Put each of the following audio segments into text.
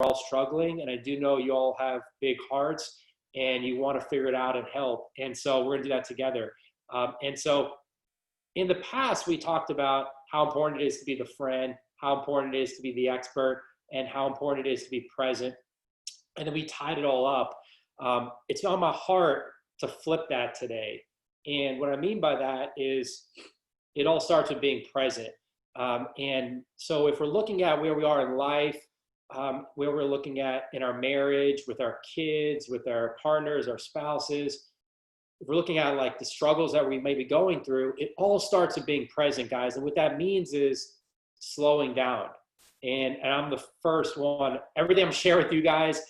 all struggling, and I do know you all have big hearts and you want to figure it out and help. And so we're going to do that together. And so in the past, we talked about how important it is to be the friend, how important it is to be the expert, and how important it is to be present. And then we tied it all up. It's on my heart to flip that today. And what I mean by that is it all starts with being present. And so if we're looking at where we are in life, where we're looking at in our marriage, with our kids, with our partners, our spouses, if we're looking at like the struggles that we may be going through, it all starts with being present, guys. And what that means is slowing down. And I'm the first one. Everything I'm sharing with you guys,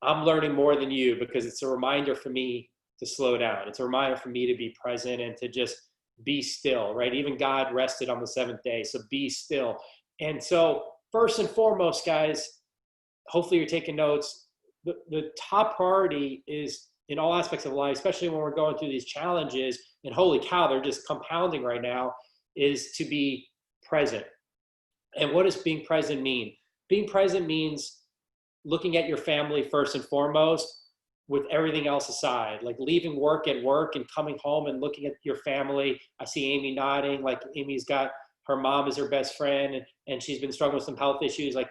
I'm learning more than you, because it's a reminder for me to slow down. It's a reminder for me to be present and to just be still, right? Even God rested on the seventh day, so be still. And so first and foremost, guys, hopefully you're taking notes. The top priority is in all aspects of life, especially when we're going through these challenges, and holy cow, they're just compounding right now, is to be present. And what does being present mean? Being present means looking at your family first and foremost, with everything else aside, like leaving work at work and coming home and looking at your family. I see Amy nodding, like Amy's got her mom as her best friend, and she's been struggling with some health issues. Like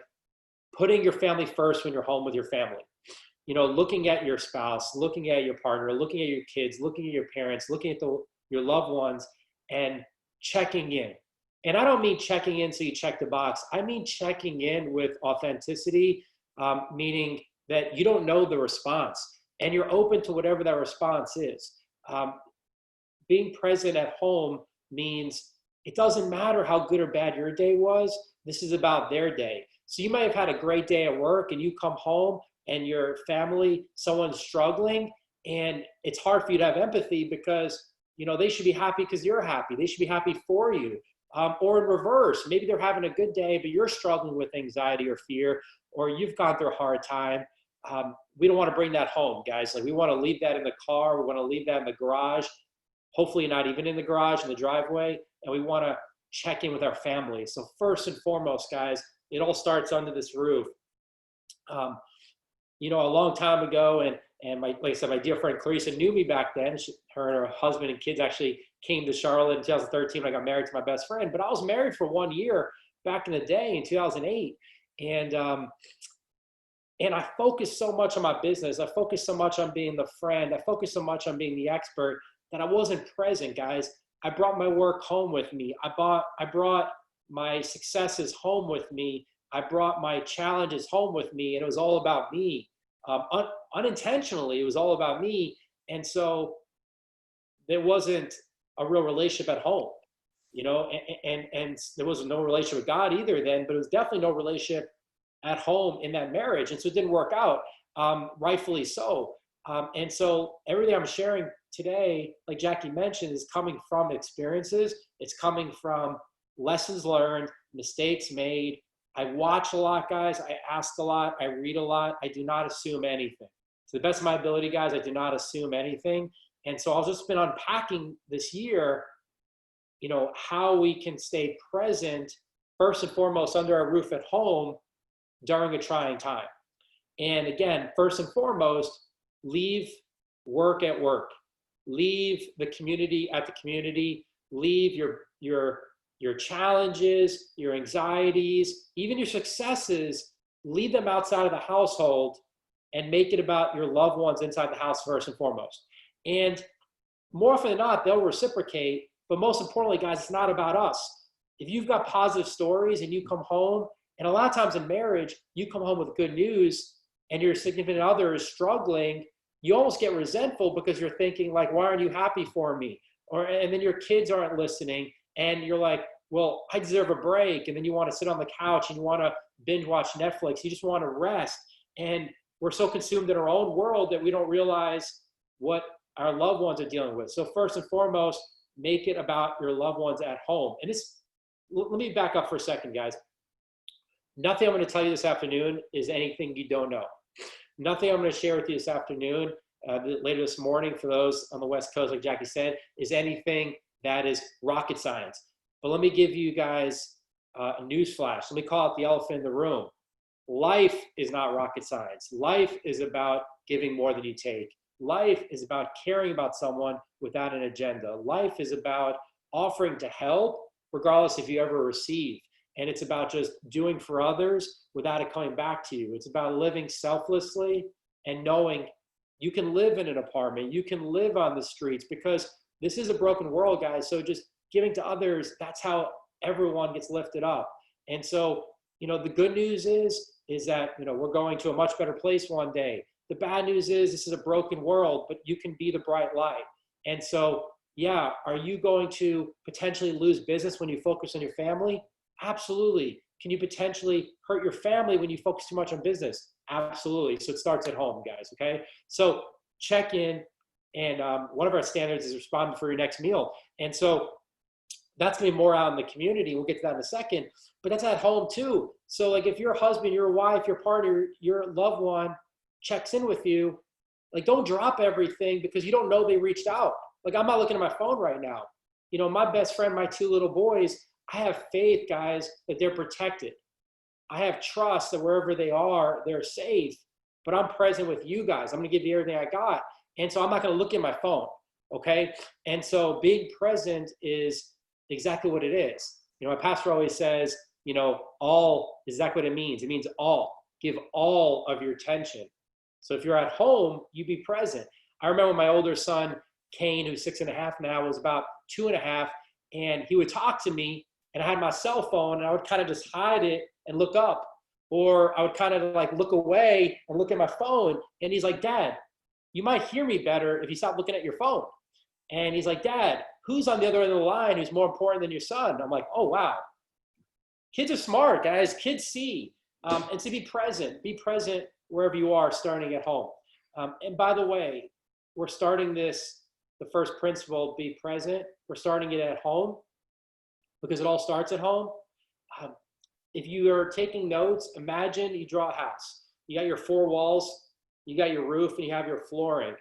putting your family first when you're home with your family. You know, looking at your spouse, looking at your partner, looking at your kids, looking at your parents, looking at your loved ones, and checking in. And I don't mean checking in so you check the box. I mean checking in with authenticity, meaning that you don't know the response and you're open to whatever that response is. Being present at home means it doesn't matter how good or bad your day was. This is about their day. So you might have had a great day at work and you come home and your family, someone's struggling, and it's hard for you to have empathy because, you know, they should be happy because you're happy. They should be happy for you. Or in reverse, maybe they're having a good day, but you're struggling with anxiety or fear, or you've gone through a hard time. We don't want to bring that home, guys. Like we want to leave that in the car. We want to leave that in the garage, hopefully not even in the garage, in the driveway. And we want to check in with our family. So first and foremost, guys, it all starts under this roof. You know, a long time ago, and like I said, my dear friend Clarissa knew me back then. Her and her husband and kids actually came to Charlotte in 2013 when I got married to my best friend. But I was married for 1 year back in the day in 2008. And I focused so much on my business. I focused so much on being the friend. I focused so much on being the expert that I wasn't present, guys. I brought my work home with me. I brought my successes home with me. I brought my challenges home with me, and it was all about me. Unintentionally, it was all about me. And so there wasn't a real relationship at home, you know, and there was no relationship with God either then, but it was definitely no relationship at home in that marriage. And so it didn't work out, rightfully so. And so everything I'm sharing today, like Jackie mentioned, is coming from experiences. It's coming from lessons learned, mistakes made. I watch a lot, guys. I ask a lot. I read a lot. I do not assume anything. To the best of my ability, guys, I do not assume anything. And so I've just been unpacking this year, you know, how we can stay present, first and foremost, under our roof at home during a trying time. And again, first and foremost, leave work at work. Leave the community at the community. Leave your challenges, your anxieties, even your successes, leave them outside of the household and make it about your loved ones inside the house first and foremost. And more often than not, they'll reciprocate. But most importantly, guys, it's not about us. If you've got positive stories and you come home, and a lot of times in marriage, you come home with good news and your significant other is struggling, you almost get resentful because you're thinking like, why aren't you happy for me? And then your kids aren't listening. And you're like, well, I deserve a break. And then you want to sit on the couch and you want to binge watch Netflix. You just want to rest. And we're so consumed in our own world that we don't realize what our loved ones are dealing with. So first and foremost, make it about your loved ones at home. And let me back up for a second, guys. Nothing I'm going to tell you this afternoon is anything you don't know. Nothing I'm going to share with you this afternoon, later this morning, for those on the West Coast, like Jackie said, is anything that is rocket science. But let me give you guys a news flash. Let me call out the elephant in the room. life is not rocket science. Life is about giving more than you take. Life is about caring about someone without an agenda. Life is about offering to help, regardless if you ever receive. And it's about just doing for others without it coming back to you. It's about living selflessly and knowing you can live in an apartment, you can live on the streets, because this is a broken world, guys. So just giving to others, that's how everyone gets lifted up. And so, the good news is that, we're going to a much better place one day. The bad news is this is a broken world, but you can be the bright light. And so, yeah, are you going to potentially lose business when you focus on your family? Absolutely. Can you potentially hurt your family when you focus too much on business? Absolutely. So it starts at home, guys. Okay. So check in, and one of our standards is respond before your next meal. And so that's going to be more out in the community. We'll get to that in a second, but that's at home too. So like if your husband, your wife, your partner, your loved one checks in with you, like don't drop everything because you don't know they reached out. Like I'm not looking at my phone right now. My best friend, my two little boys, I have faith, guys, that they're protected. I have trust that wherever they are, they're safe, but I'm present with you guys. I'm going to give you everything I got. And so I'm not going to look at my phone. Okay. And so being present is exactly what it is. My pastor always says, all is exactly what it means. It means all. Give all of your attention. So if you're at home, you be present. I remember my older son, Kane, who's 6.5 now, was about 2.5, and he would talk to me, and I had my cell phone, and I would kind of just hide it and look up, or I would kind of like look away and look at my phone. And he's like, Dad, you might hear me better if you stop looking at your phone. And he's like, Dad, who's on the other end of the line who's more important than your son? I'm like, oh, wow. Kids are smart, guys. Kids see. And to be present wherever you are, starting at home. And by the way, we're starting this, the first principle, be present. We're starting it at home because it all starts at home. If you are taking notes, imagine you draw a house. You got your 4 walls, you got your roof, and you have your flooring.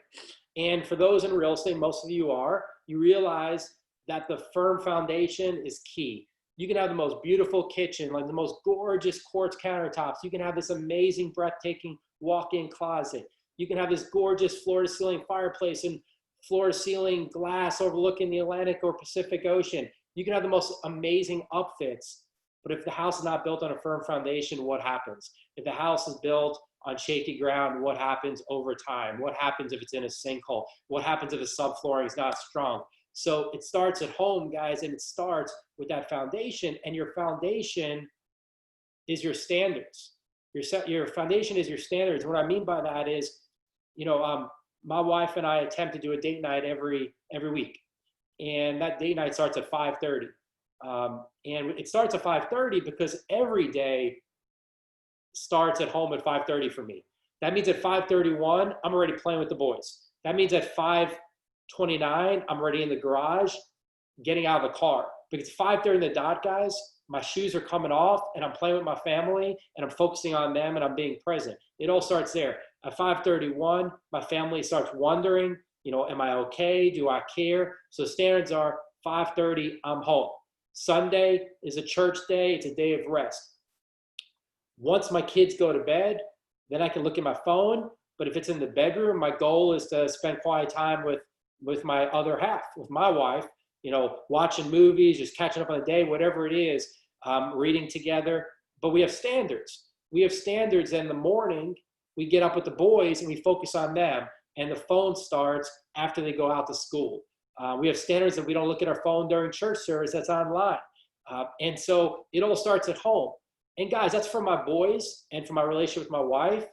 And for those in real estate, most of you realize that the firm foundation is key. You can have the most beautiful kitchen, like the most gorgeous quartz countertops. You can have this amazing, breathtaking walk-in closet. You can have this gorgeous floor-to-ceiling fireplace and floor-to-ceiling glass overlooking the Atlantic or Pacific Ocean. You can have the most amazing upfits. But if the house is not built on a firm foundation, what happens? If the house is built on shaky ground, what happens over time? What happens if it's in a sinkhole? What happens if the subflooring is not strong? So it starts at home, guys, and it starts with that foundation, and your foundation is your standards. Your foundation is your standards. What I mean by that is, my wife and I attempt to do a date night every week, and that date night starts at 5:30. And it starts at 5:30 because every day starts at home at 5:30 for me. That means at 5:31, I'm already playing with the boys. That means at 5:29, I'm already in the garage, getting out of the car. Because 5:30 in the dot, guys, my shoes are coming off and I'm playing with my family and I'm focusing on them and I'm being present. It all starts there. At 5:31, my family starts wondering, am I okay? Do I care? So standards are 5:30, I'm home. Sunday is a church day. It's a day of rest. Once my kids go to bed, then I can look at my phone. But if it's in the bedroom, my goal is to spend quiet time with my other half, with my wife, watching movies, just catching up on the day, whatever it is, reading together. But we have standards. We have standards. In the morning, we get up with the boys and we focus on them. And the phone starts after they go out to school. We have standards that we don't look at our phone during church service. That's online. And so it all starts at home. And guys, that's for my boys and for my relationship with my wife.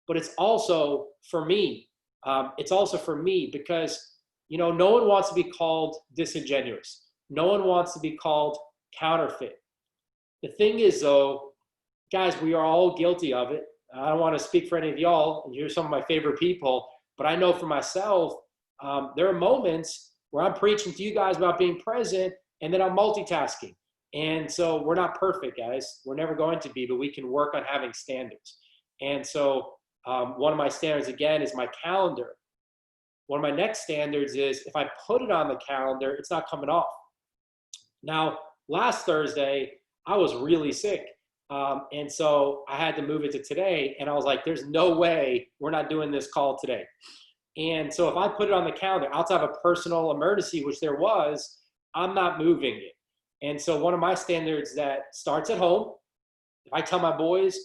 But it's also for me. It's also for me because, no one wants to be called disingenuous. No one wants to be called counterfeit. The thing is, though, guys, we are all guilty of it. I don't want to speak for any of y'all. You're some of my favorite people. But I know for myself, there are moments where I'm preaching to you guys about being present, and then I'm multitasking. And so we're not perfect, guys. We're never going to be, but we can work on having standards. And so one of my standards, again, is my calendar. One of my next standards is if I put it on the calendar, it's not coming off. Now, last Thursday, I was really sick. And so I had to move it to today. And I was like, there's no way we're not doing this call today. And so if I put it on the calendar, outside of a personal emergency, which there was, I'm not moving it. And so one of my standards that starts at home, if I tell my boys,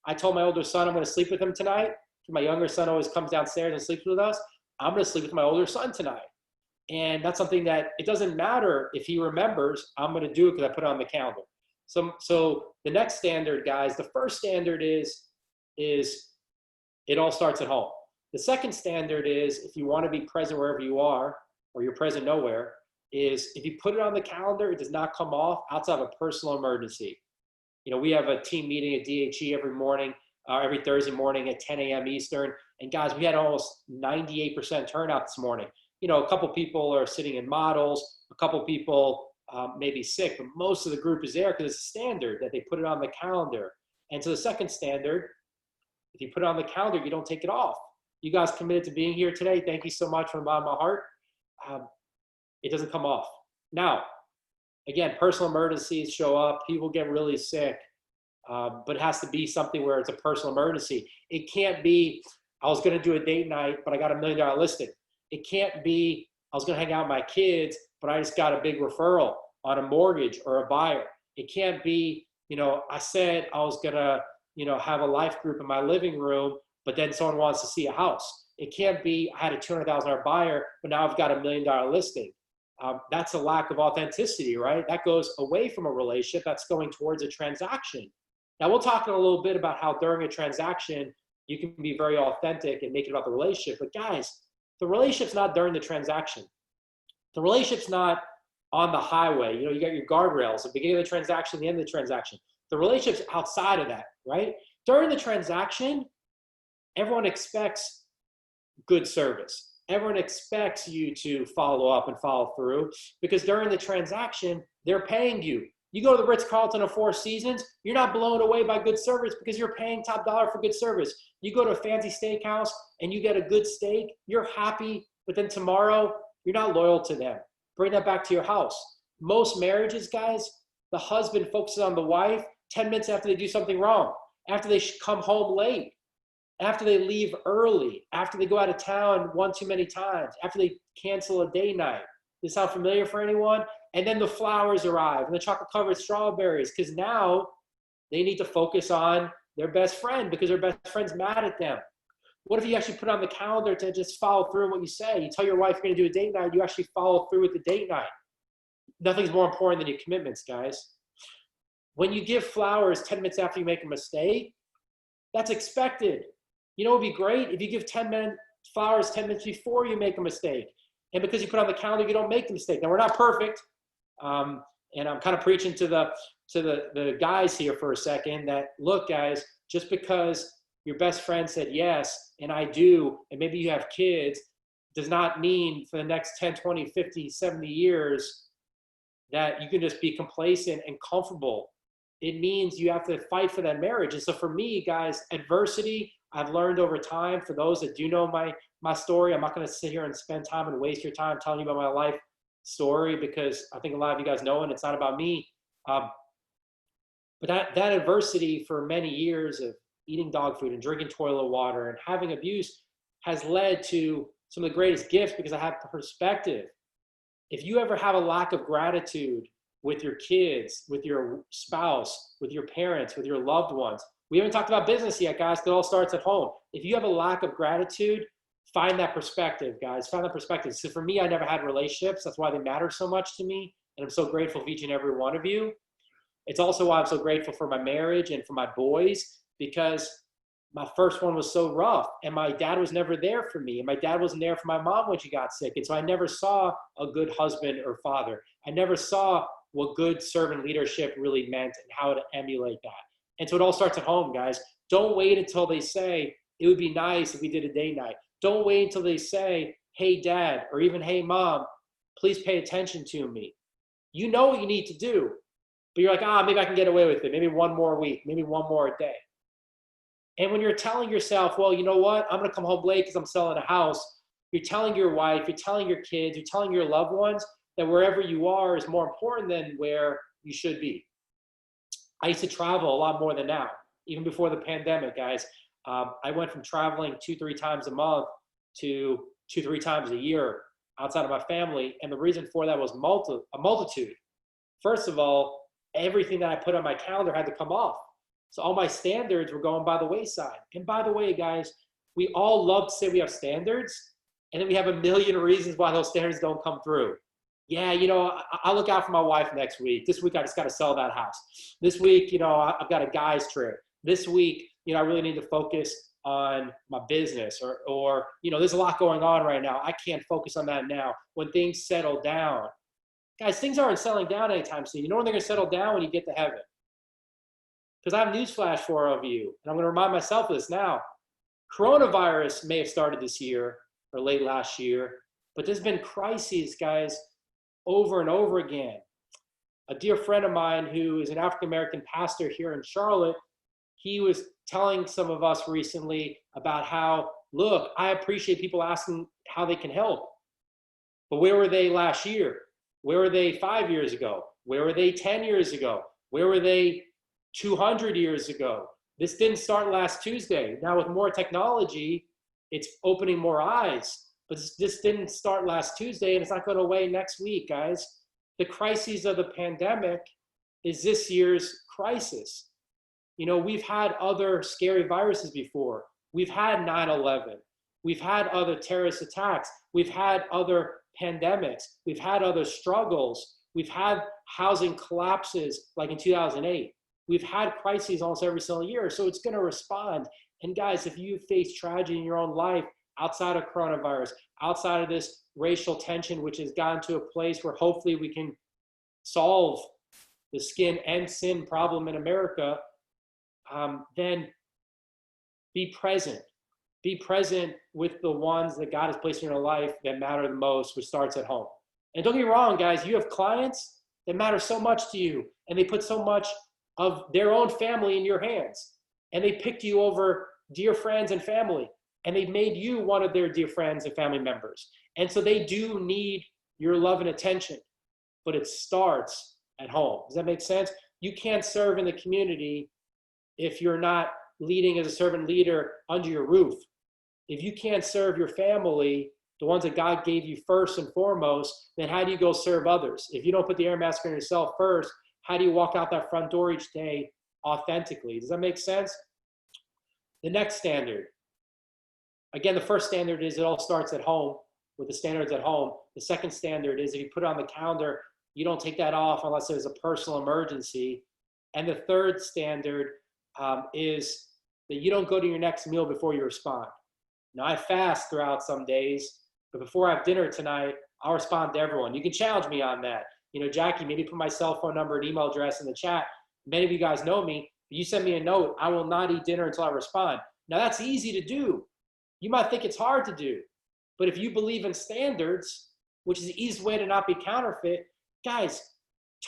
I told my older son I'm going to sleep with him tonight. My younger son always comes downstairs and sleeps with us. I'm going to sleep with my older son tonight. And that's something that it doesn't matter if he remembers, I'm going to do it because I put it on the calendar. So the next standard, guys, the first standard is it all starts at home. The second standard is if you want to be present wherever you are, or you're present nowhere, is if you put it on the calendar, it does not come off outside of a personal emergency. You know, we have a team meeting at DHE every morning, every Thursday morning at 10 a.m. Eastern. And guys, we had almost 98% turnout this morning. You know, a couple people are sitting in models, a couple people may be sick, but most of the group is there because it's a standard that they put it on the calendar. And so the second standard, if you put it on the calendar, you don't take it off. You guys committed to being here today. Thank you so much from the bottom of my heart. It doesn't come off. Now, again, personal emergencies show up. People get really sick, but it has to be something where it's a personal emergency. It can't be, I was going to do a date night, but I got $1 million listing. It can't be, I was going to hang out with my kids, but I just got a big referral on a mortgage or a buyer. It can't be, you know, I said I was going to, you know, have a life group in my living room, but then someone wants to see a house. It can't be, I had a $200,000 buyer, but now I've got $1 million listing. That's a lack of authenticity, right? That goes away from a relationship. That's going towards a transaction. Now we'll talk in a little bit about how during a transaction, you can be very authentic and make it about the relationship. But guys, the relationship's not during the transaction. The relationship's not on the highway. You know, you got your guardrails, the beginning of the transaction, the end of the transaction. The relationship's outside of that, right? During the transaction, everyone expects good service. Everyone expects you to follow up and follow through because during the transaction, they're paying you. You go to the Ritz-Carlton or Four Seasons, you're not blown away by good service because you're paying top dollar for good service. You go to a fancy steakhouse and you get a good steak, you're happy, but then tomorrow, you're not loyal to them. Bring that back to your house. Most marriages, guys, the husband focuses on the wife 10 minutes after they do something wrong, after they come home late, after they leave early, after they go out of town one too many times, after they cancel a day night. Does this sound familiar for anyone? And then the flowers arrive and the chocolate covered strawberries because now they need to focus on their best friend because their best friend's mad at them. What if you actually put on the calendar to just follow through on what you say? You tell your wife you're going to do a date night, you actually follow through with the date night. Nothing's more important than your commitments, guys. When you give flowers 10 minutes after you make a mistake, that's expected. You know, it would be great if you give 10 minutes flowers 10 minutes before you make a mistake. And because you put on the calendar, you don't make the mistake. Now, we're not perfect. And I'm kind of preaching to the guys here for a second that, look, guys, just because your best friend said yes, and I do, and maybe you have kids, does not mean for the next 10, 20, 50, 70 years that you can just be complacent and comfortable. It means you have to fight for that marriage. And so for me, guys, adversity, I've learned over time, for those that do know my story, I'm not going to sit here and spend time and waste your time telling you about my life story because I think a lot of you guys know, and it's not about me. But that adversity for many years of eating dog food and drinking toilet water and having abuse has led to some of the greatest gifts because I have perspective. If you ever have a lack of gratitude with your kids, with your spouse, with your parents, with your loved ones, we haven't talked about business yet, guys. It all starts at home. If you have a lack of gratitude, find that perspective, guys. Find that perspective. So for me, I never had relationships. That's why they matter so much to me. And I'm so grateful for each and every one of you. It's also why I'm so grateful for my marriage and for my boys, because my first one was so rough and my dad was never there for me. And my dad wasn't there for my mom when she got sick. And so I never saw a good husband or father. I never saw what good servant leadership really meant and how to emulate that. And so it all starts at home, guys. Don't wait until they say, it would be nice if we did a date night. Don't wait until they say, hey, dad, or even, hey, mom, please pay attention to me. You know what you need to do, but you're like, maybe I can get away with it. Maybe one more week, maybe one more day. And when you're telling yourself, well, you know what? I'm going to come home late because I'm selling a house. You're telling your wife, you're telling your kids, you're telling your loved ones that wherever you are is more important than where you should be. I used to travel a lot more than now, even before the pandemic, guys. I went from traveling 2, 3 times a month to 2, 3 times a year outside of my family. And the reason for that was a multitude. First of all, everything that I put on my calendar had to come off. So all my standards were going by the wayside. And by the way, guys, we all love to say we have standards, and then we have a million reasons why those standards don't come through. Yeah, I'll look out for my wife next week. This week, I just got to sell that house. This week, I've got a guy's trip. This week, I really need to focus on my business or there's a lot going on right now. I can't focus on that now. When things settle down, guys, things aren't settling down anytime soon. You know when they're going to settle down? When you get to heaven. Because I have newsflash for all of you, and I'm going to remind myself of this now. Coronavirus may have started this year or late last year, but there's been crises, guys, over and over again. A dear friend of mine who is an African-American pastor here in Charlotte, he was telling some of us recently about how, look, I appreciate people asking how they can help. But where were they last year? Where were they 5 years ago? Where were they 10 years ago? Where were they 200 years ago? This didn't start last Tuesday. Now with more technology, it's opening more eyes. But this didn't start last Tuesday, and it's not going away next week, guys. The crises of the pandemic is this year's crisis. We've had other scary viruses before. We've had 9/11. We've had other terrorist attacks. We've had other pandemics. We've had other struggles. We've had housing collapses like in 2008. We've had crises almost every single year. So it's going to respond. And guys, if you face tragedy in your own life, outside of coronavirus, outside of this racial tension, which has gotten to a place where hopefully we can solve the skin and sin problem in America, then be present. Be present with the ones that God has placed in your life that matter the most, which starts at home. And don't get me wrong, guys, you have clients that matter so much to you, and they put so much of their own family in your hands, and they picked you over dear friends and family, and they made you one of their dear friends and family members. And so they do need your love and attention, but it starts at home. Does that make sense? You can't serve in the community if you're not leading as a servant leader under your roof. If you can't serve your family, the ones that God gave you first and foremost, then how do you go serve others? If you don't put the air mask on yourself first, how do you walk out that front door each day authentically? Does that make sense? The next standard. Again, the first standard is it all starts at home with the standards at home. The second standard is if you put it on the calendar, you don't take that off unless there's a personal emergency. And the third standard is that you don't go to your next meal before you respond. Now, I fast throughout some days, but before I have dinner tonight, I'll respond to everyone. You can challenge me on that. Jackie, maybe put my cell phone number and email address in the chat. Many of you guys know me. But you send me a note, I will not eat dinner until I respond. Now, that's easy to do. You might think it's hard to do. But if you believe in standards, which is the easiest way to not be counterfeit, guys,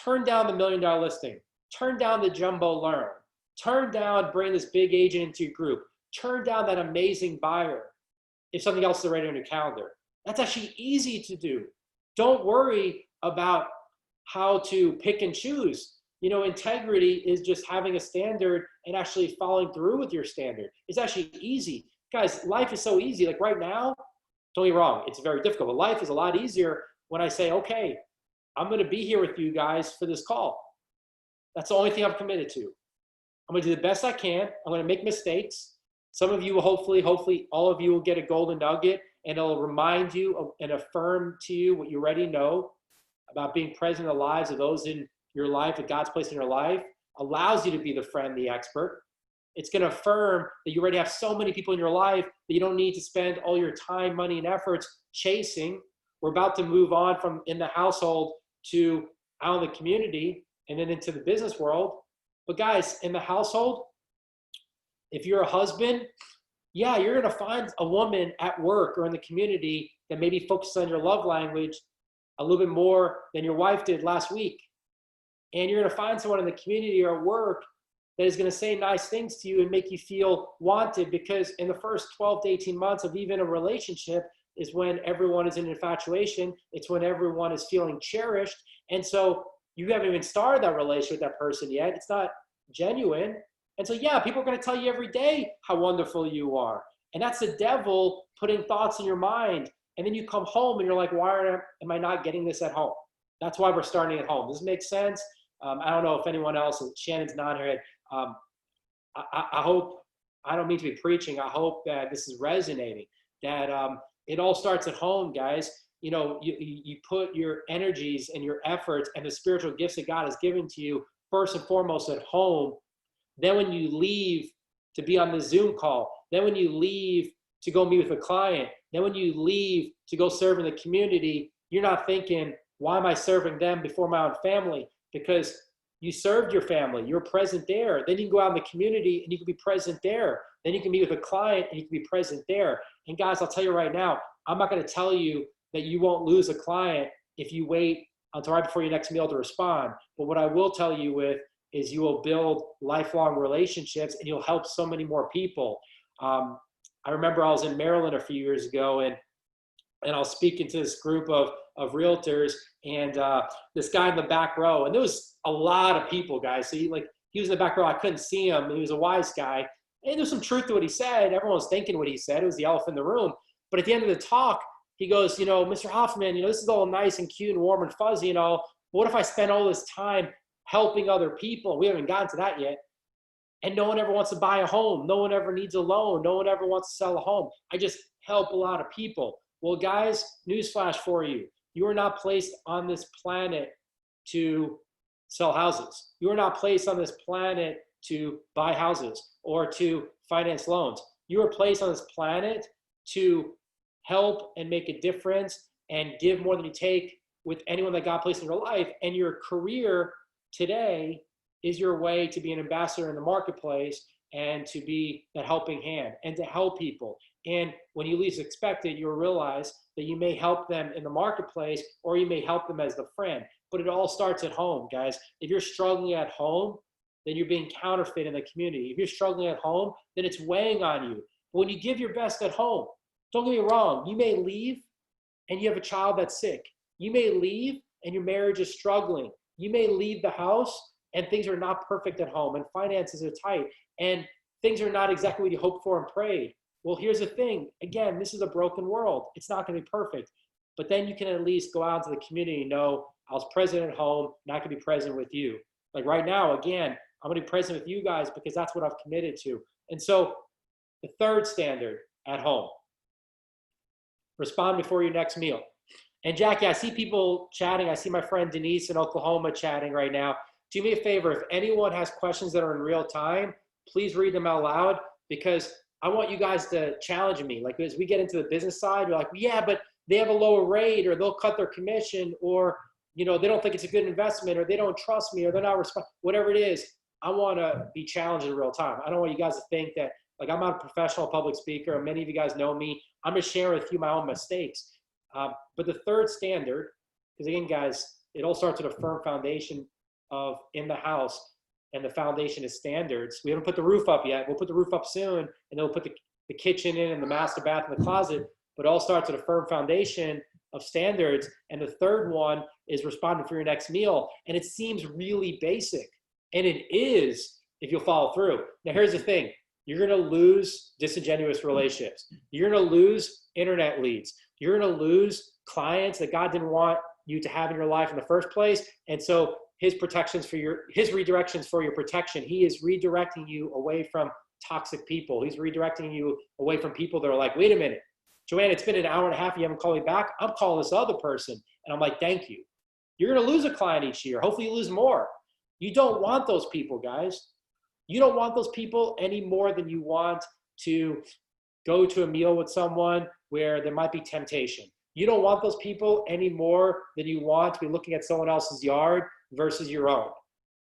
turn down the $1 million listing. Turn down the jumbo learn. Turn down bring this big agent into your group. Turn down that amazing buyer if something else is already on your calendar. That's actually easy to do. Don't worry about how to pick and choose. Integrity is just having a standard and actually following through with your standard. It's actually easy. Guys, life is so easy. Like right now, don't get me wrong, it's very difficult, but life is a lot easier when I say, okay, I'm going to be here with you guys for this call. That's the only thing I'm committed to. I'm going to do the best I can. I'm going to make mistakes. Some of you will hopefully all of you will get a golden nugget, and it'll remind you and affirm to you what you already know about being present in the lives of those in your life that God's placed in your life, allows you to be the friend, the expert. It's going to affirm that you already have so many people in your life that you don't need to spend all your time, money, and efforts chasing. We're about to move on from in the household to out in the community and then into the business world. But guys, in the household, if you're a husband, yeah, you're going to find a woman at work or in the community that maybe focuses on your love language a little bit more than your wife did last week. And you're going to find someone in the community or at work that is going to say nice things to you and make you feel wanted, because in the first 12 to 18 months of even a relationship is when everyone is in infatuation. It's when everyone is feeling cherished. And so you haven't even started that relationship with that person yet. It's not genuine. And so, yeah, people are going to tell you every day how wonderful you are. And that's the devil putting thoughts in your mind. And then you come home and you're like, why am I not getting this at home? That's why we're starting at home. Does this make sense? I don't know if anyone else, Shannon's nodding her head. I hope, I don't mean to be preaching. I hope that this is resonating, that it all starts at home, guys. You know, you put your energies and your efforts and the spiritual gifts that God has given to you first and foremost at home. Then when you leave to be on the Zoom call, then when you leave to go meet with a client, then when you leave to go serve in the community, you're not thinking, why am I serving them before my own family? Because you served your family, you're present there. Then you can go out in the community and you can be present there. Then you can meet with a client and you can be present there. And guys, I'll tell you right now, I'm not going to tell you that you won't lose a client if you wait until right before your next meal to respond. But what I will tell you with is you will build lifelong relationships and you'll help so many more people. I remember I was in Maryland a few years ago and I was speaking to this group of realtors and this guy in the back row, and there was a lot of people, guys. So he was in the back row. I couldn't see him. He was a wise guy. And there's some truth to what he said. Everyone was thinking what he said. It was the elephant in the room. But at the end of the talk, he goes, Mr. Hoffman, this is all nice and cute and warm and fuzzy and all. But what if I spend all this time helping other people? We haven't gotten to that yet. And no one ever wants to buy a home. No one ever needs a loan. No one ever wants to sell a home. I just help a lot of people. Well, guys, newsflash for you. You are not placed on this planet to sell houses. You are not placed on this planet to buy houses or to finance loans. You are placed on this planet to help and make a difference and give more than you take with anyone that God placed in your life. And your career today is your way to be an ambassador in the marketplace and to be that helping hand and to help people. And when you least expect it, you'll realize that you may help them in the marketplace or you may help them as the friend. But it all starts at home, guys. If you're struggling at home, then you're being counterfeit in the community. If you're struggling at home, then it's weighing on you. But when you give your best at home, don't get me wrong, you may leave and you have a child that's sick. You may leave and your marriage is struggling. You may leave the house and things are not perfect at home and finances are tight and things are not exactly what you hoped for and prayed. Well, here's the thing. Again, this is a broken world. It's not going to be perfect. But then you can at least go out to the community and know I was present at home, not going to be present with you. Like right now, again, I'm going to be present with you guys because that's what I've committed to. And so the third standard at home, respond before your next meal. And Jackie, I see people chatting. I see my friend Denise in Oklahoma chatting right now. Do me a favor. If anyone has questions that are in real time, please read them out loud because I want you guys to challenge me. Like as we get into the business side, you're like, yeah, but they have a lower rate or they'll cut their commission or, they don't think it's a good investment or they don't trust me or they're not whatever it is. I want to be challenged in real time. I don't want you guys to think that like I'm not a professional public speaker and many of you guys know me. I'm just sharing with you my own mistakes. But the third standard, because again, guys, it all starts with a firm foundation of in the house. And the foundation is standards. We haven't put the roof up yet. We'll put the roof up soon, and then we'll put the kitchen in and the master bath and the closet. But it all starts with a firm foundation of standards. And the third one is responding for your next meal. And it seems really basic. And it is if you'll follow through. Now, here's the thing. You're going to lose disingenuous relationships. You're going to lose internet leads. You're going to lose clients that God didn't want you to have in your life in the first place. And so his redirections for your protection. He is redirecting you away from toxic people. He's redirecting you away from people that are like, wait a minute, Joanne, it's been an hour and a half. You haven't called me back. I'm calling this other person. And I'm like, thank you. You're going to lose a client each year. Hopefully you lose more. You don't want those people, guys. You don't want those people any more than you want to go to a meal with someone where there might be temptation. You don't want those people any more than you want to be looking at someone else's yard versus your own.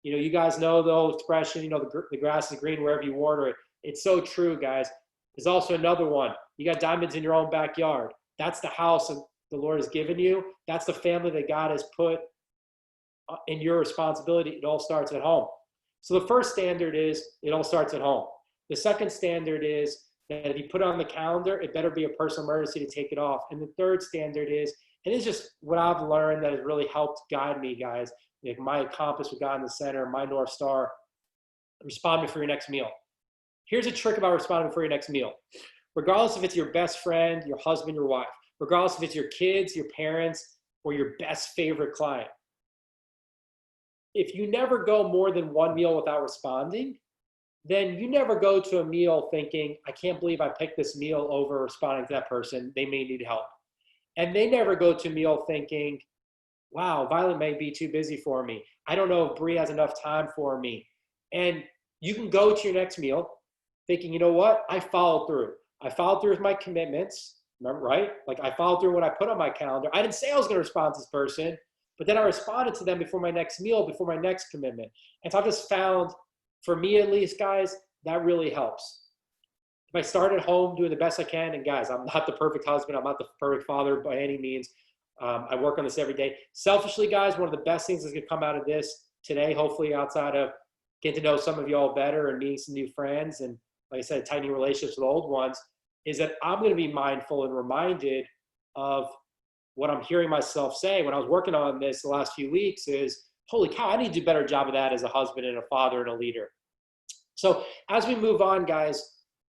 You guys know the expression, the grass is green wherever you water it. It's so true, guys. There's also another one. You got diamonds in your own backyard. That's the house that the Lord has given you. That's the family that God has put in your responsibility. It all starts at home. So the first standard is it all starts at home. The second standard is that if you put it on the calendar, it better be a personal emergency to take it off. And the third standard is, and it's just what I've learned that has really helped guide me, guys, like my compass with God in the center, my North Star. respond before your next meal. Here's a trick about responding before your next meal. Regardless if it's your best friend, your husband, your wife, regardless if it's your kids, your parents, or your best favorite client, if you never go more than one meal without responding, then you never go to a meal thinking, I can't believe I picked this meal over responding to that person. They may need help. And they never go to a meal thinking, wow, Violet may be too busy for me. I don't know if Bree has enough time for me. And you can go to your next meal thinking, you know what? I followed through. I followed through with my commitments, remember, right? Like I followed through what I put on my calendar. I didn't say I was going to respond to this person, but then I responded to them before my next meal, before my next commitment. And so I've just found, for me at least, guys, that really helps. If I start at home doing the best I can, and guys, I'm not the perfect husband, I'm not the perfect father by any means. I work on this every day. Selfishly, guys, one of the best things that's going to come out of this today, hopefully outside of getting to know some of you all better and meeting some new friends, and like I said, tightening relationships with old ones, is that I'm going to be mindful and reminded of what I'm hearing myself say when I was working on this the last few weeks is, holy cow, I need to do a better job of that as a husband and a father and a leader. So as we move on, guys,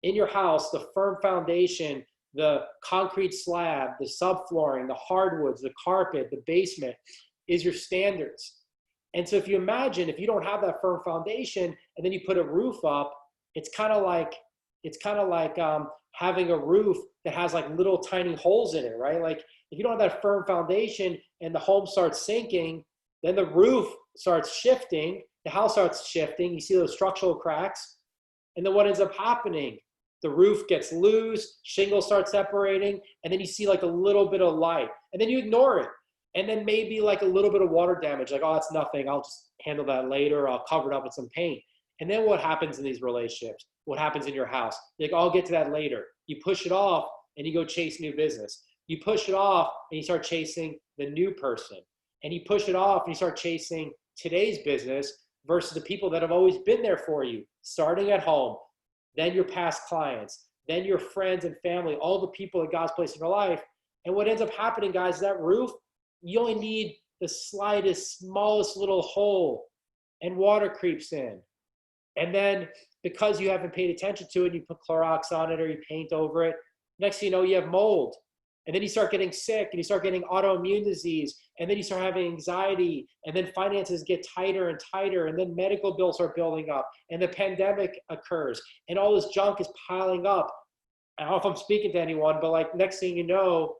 in your house, the firm foundation, the concrete slab, the subflooring, the hardwoods, the carpet, the basement is your standards. And so if you imagine, if you don't have that firm foundation and then you put a roof up, it's kind of like having a roof that has like little tiny holes in it, right? Like if you don't have that firm foundation and the home starts sinking, then the roof starts shifting, the house starts shifting, you see those structural cracks, and then what ends up happening? The roof gets loose, shingles start separating, and then you see like a little bit of light, and then you ignore it. And then maybe like a little bit of water damage, like, oh, it's nothing, I'll just handle that later, I'll cover it up with some paint. And then what happens in these relationships? What happens in your house? You're like, I'll get to that later. You push it off and you go chase new business. You push it off and you start chasing the new person. And you push it off and you start chasing today's business versus the people that have always been there for you, starting at home, then your past clients, then your friends and family, all the people that God's placed in your life. And what ends up happening, guys, is that roof, you only need the slightest, smallest little hole and water creeps in. And then because you haven't paid attention to it, you put Clorox on it or you paint over it, next thing you know, you have mold. And then you start getting sick and you start getting autoimmune disease. And then you start having anxiety. And then finances get tighter and tighter. And then medical bills are building up. And the pandemic occurs. And all this junk is piling up. I don't know if I'm speaking to anyone, but like next thing you know,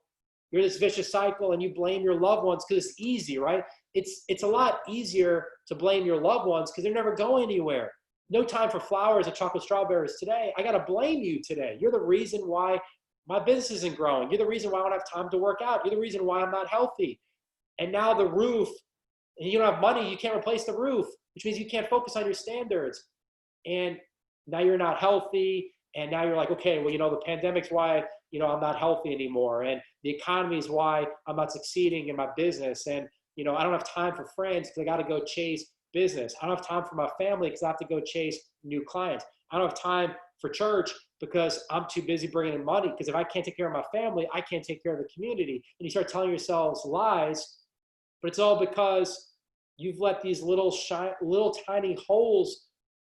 you're in this vicious cycle and you blame your loved ones because it's easy, right? It's a lot easier to blame your loved ones because they're never going anywhere. No time for flowers and chocolate strawberries today. I got to blame you today. You're the reason why my business isn't growing. You're the reason why I don't have time to work out. You're the reason why I'm not healthy. And now the roof, and you don't have money, you can't replace the roof, which means you can't focus on your standards. And now you're not healthy. And now you're like, okay, well, the pandemic's why, I'm not healthy anymore. And the economy is why I'm not succeeding in my business. And, I don't have time for friends because I got to go chase business. I don't have time for my family because I have to go chase new clients. I don't have time for church because I'm too busy bringing in money. Because if I can't take care of my family, I can't take care of the community. And you start telling yourselves lies, but it's all because you've let these little tiny holes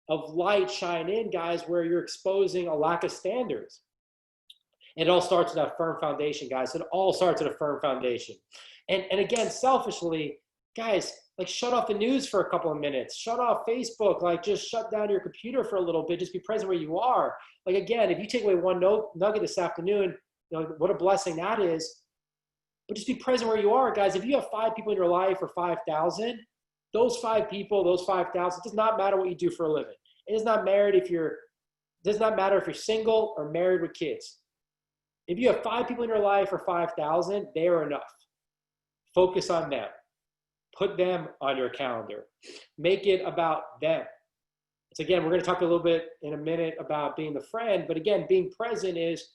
of light shine in, guys, where you're exposing a lack of standards. And it all starts with that firm foundation, guys. It all starts with a firm foundation. And again, selfishly, guys, like shut off the news for a couple of minutes. Shut off Facebook. Like just shut down your computer for a little bit. Just be present where you are. Like again, if you take away one nugget this afternoon, what a blessing that is. But just be present where you are, guys. If you have 5 people in your life or 5,000, those 5 people, those 5,000, it does not matter what you do for a living. It does not matter if you're single or married with kids. If you have 5 people in your life or 5,000, they are enough. Focus on them. Put them on your calendar. Make it about them. So again, we're going to talk a little bit in a minute about being the friend, but again, being present is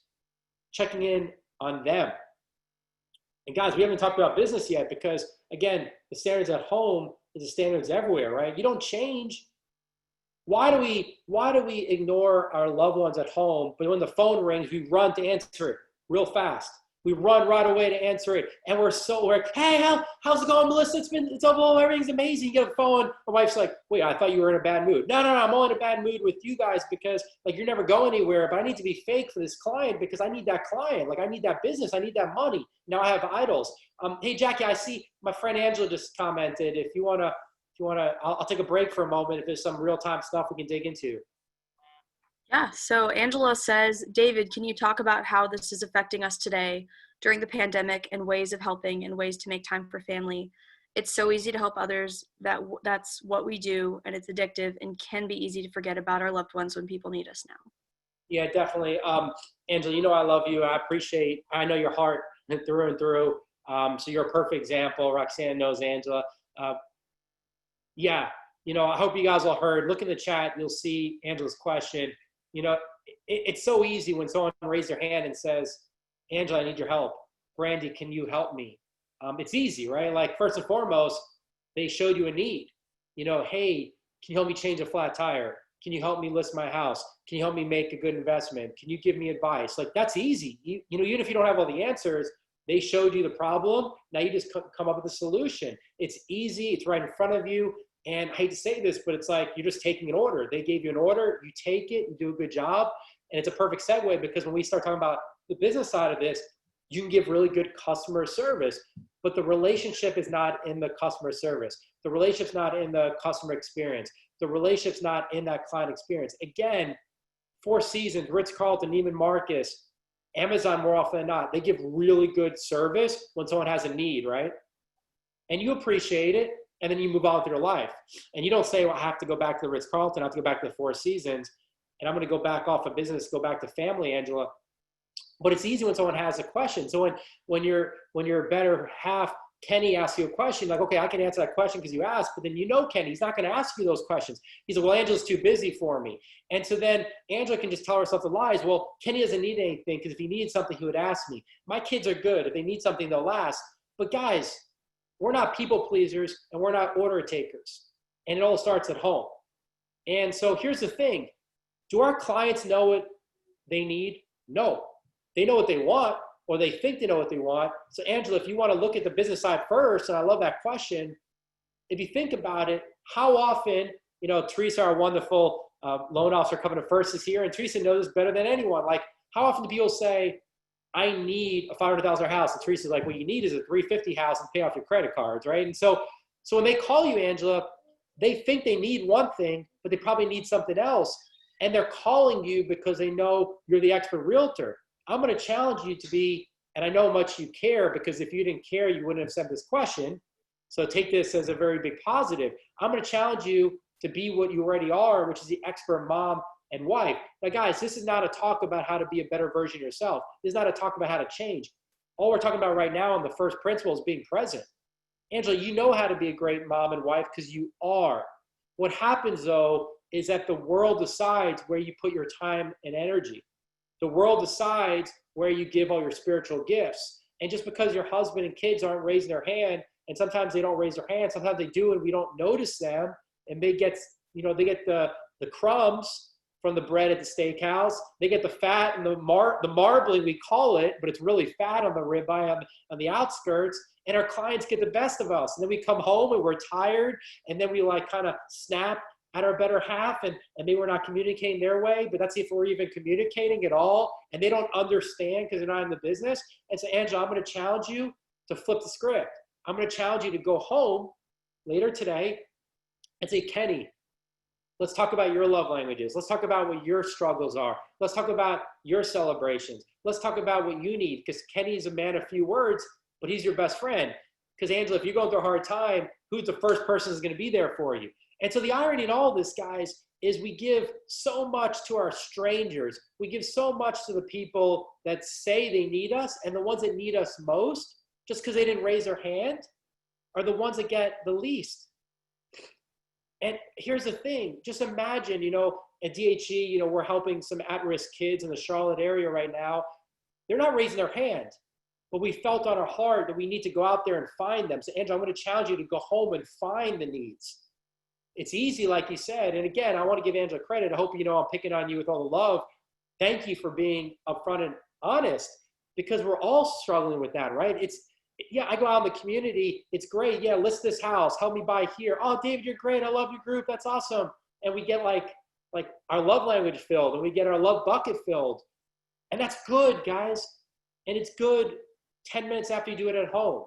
checking in on them. And guys, we haven't talked about business yet because again, the standards at home is the standards everywhere, right? You don't change. Why do we ignore our loved ones at home, but when the phone rings, we run to answer it real fast? We run right away to answer it. And we're like, hey, how's it going, Melissa? It's all, everything's amazing. You get a phone. My wife's like, wait, I thought you were in a bad mood. No, I'm only in a bad mood with you guys because like you're never going anywhere, but I need to be fake for this client because I need that client. Like I need that business. I need that money. Now I have idols. Hey, Jackie, I see my friend Angela just commented. If you wanna, I'll take a break for a moment. If there's some real time stuff we can dig into. Yeah, so Angela says, David, can you talk about how this is affecting us today during the pandemic and ways of helping and ways to make time for family? It's so easy to help others. That's what we do, and it's addictive and can be easy to forget about our loved ones when people need us now. Yeah, definitely. Angela, I love you. I know your heart through and through. So you're a perfect example. Roxanne knows Angela. Yeah, I hope you guys all heard. Look in the chat, you'll see Angela's question. It's so easy when someone raises their hand and says, Angela, I need your help. Brandy, can you help me? It's easy, right? Like first and foremost, they showed you a need. Hey, can you help me change a flat tire? Can you help me list my house? Can you help me make a good investment? Can you give me advice? Like that's easy. Even if you don't have all the answers, they showed you the problem. Now you just come up with a solution. It's easy. It's right in front of you. And I hate to say this, but it's like you're just taking an order. They gave you an order, you take it, you do a good job. And it's a perfect segue because when we start talking about the business side of this, you can give really good customer service, but the relationship is not in the customer service. The relationship's not in the customer experience. The relationship's not in that client experience. Again, Four Seasons, Ritz-Carlton, Neiman Marcus, Amazon more often than not, they give really good service when someone has a need, right? And you appreciate it. And then you move on with your life. And you don't say, well, I have to go back to the Ritz-Carlton, I have to go back to the Four Seasons, and I'm going to go back off of business, go back to family, Angela. But it's easy when someone has a question. So when your better half, Kenny, asks you a question, like, okay, I can answer that question because you asked, but then Kenny's not going to ask you those questions. He's like, well, Angela's too busy for me. And so then Angela can just tell herself the lies. Well, Kenny doesn't need anything because if he needed something, he would ask me. My kids are good. If they need something, they'll ask. But guys, we're not people pleasers and we're not order takers. And it all starts at home. And so here's the thing. Do our clients know what they need? No. They know what they want, or they think they know what they want. So Angela, if you want to look at the business side first, and I love that question, if you think about it, how often, Teresa, our wonderful loan officer coming to First is here, and Teresa knows better than anyone. Like, how often do people say, I need a $500,000 house. And Teresa's like, what you need is a $350,000 house and pay off your credit cards, right? And so when they call you, Angela, they think they need one thing, but they probably need something else. And they're calling you because they know you're the expert realtor. I'm going to challenge you to be, and I know how much you care, because if you didn't care, you wouldn't have sent this question. So take this as a very big positive. I'm going to challenge you to be what you already are, which is the expert mom and wife. Now, guys, this is not a talk about how to be a better version of yourself. This is not a talk about how to change. All we're talking about right now in the first principle is being present. Angela, you know how to be a great mom and wife because you are. What happens, though, is that the world decides where you put your time and energy. The world decides where you give all your spiritual gifts. And just because your husband and kids aren't raising their hand, and sometimes they don't raise their hand, sometimes they do and we don't notice them, and they get the crumbs from the bread at the steakhouse. They get the fat and the marbling, we call it, but it's really fat on the ribeye on the outskirts. And our clients get the best of us. And then we come home and we're tired. And then we like kind of snap at our better half and they were not communicating their way, but that's if we're even communicating at all. And they don't understand because they're not in the business. And so, Angela, I'm going to challenge you to flip the script. I'm going to challenge you to go home later today and say, Kenny, let's talk about your love languages. Let's talk about what your struggles are. Let's talk about your celebrations. Let's talk about what you need, because Kenny's a man of few words, but he's your best friend. Because Angela, if you're going through a hard time, who's the first person who's going to be there for you? And so the irony in all this, guys, is we give so much to our strangers. We give so much to the people that say they need us, and the ones that need us most, just because they didn't raise their hand, are the ones that get the least. And here's the thing, just imagine, at DHE, we're helping some at-risk kids in the Charlotte area right now. They're not raising their hand, but we felt on our heart that we need to go out there and find them. So Andrew, I'm going to challenge you to go home and find the needs. It's easy, like you said. And again, I want to give Angela credit. I hope I'm picking on you with all the love. Thank you for being upfront and honest. because we're all struggling with that, right? Yeah, I go out in the community. It's great. Yeah, list this house. Help me buy here. Oh, David, you're great. I love your group. That's awesome. And we get like our love language filled, and we get our love bucket filled. And that's good, guys. And it's good 10 minutes after you do it at home.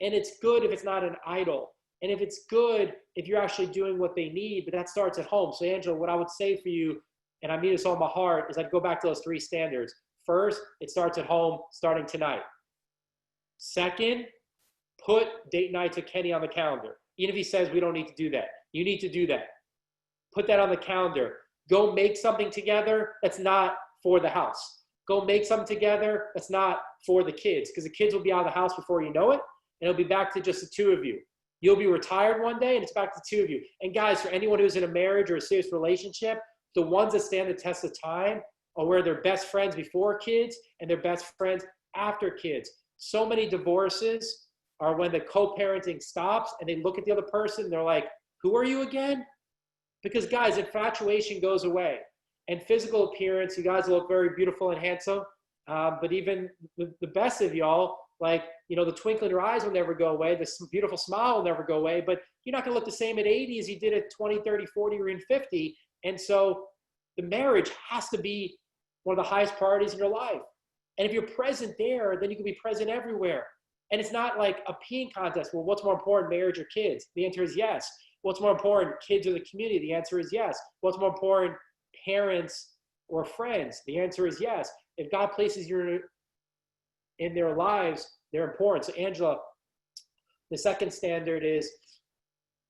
And it's good if it's not an idle. And if it's good if you're actually doing what they need, but that starts at home. So Angela, what I would say for you, and I mean this all in my heart, is I'd go back to those 3 standards. First, it starts at home, starting tonight. Second, put date night to Kenny on the calendar. Even if he says we don't need to do that, you need to do that. Put that on the calendar. Go make something together that's not for the house. Go make something together that's not for the kids, because the kids will be out of the house before you know it, and it'll be back to just the 2 of you. You'll be retired one day, and it's back to the 2 of you. And guys, for anyone who's in a marriage or a serious relationship, the ones that stand the test of time are where they're best friends before kids and they're best friends after kids. So many divorces are when the co-parenting stops and they look at the other person and they're like, who are you again? Because guys, infatuation goes away. And physical appearance, you guys look very beautiful and handsome. But even the best of y'all, like, you know, the twinkle in your eyes will never go away. The beautiful smile will never go away. But you're not going to look the same at 80 as you did at 20, 30, 40, or even 50. And so the marriage has to be one of the highest priorities in your life. And if you're present there, then you can be present everywhere. And it's not like a peeing contest. Well, what's more important, marriage or kids? The answer is yes. What's more important, kids or the community? The answer is yes. What's more important, parents or friends? The answer is yes. If God places you in their lives, they're important. So Angela, the second standard is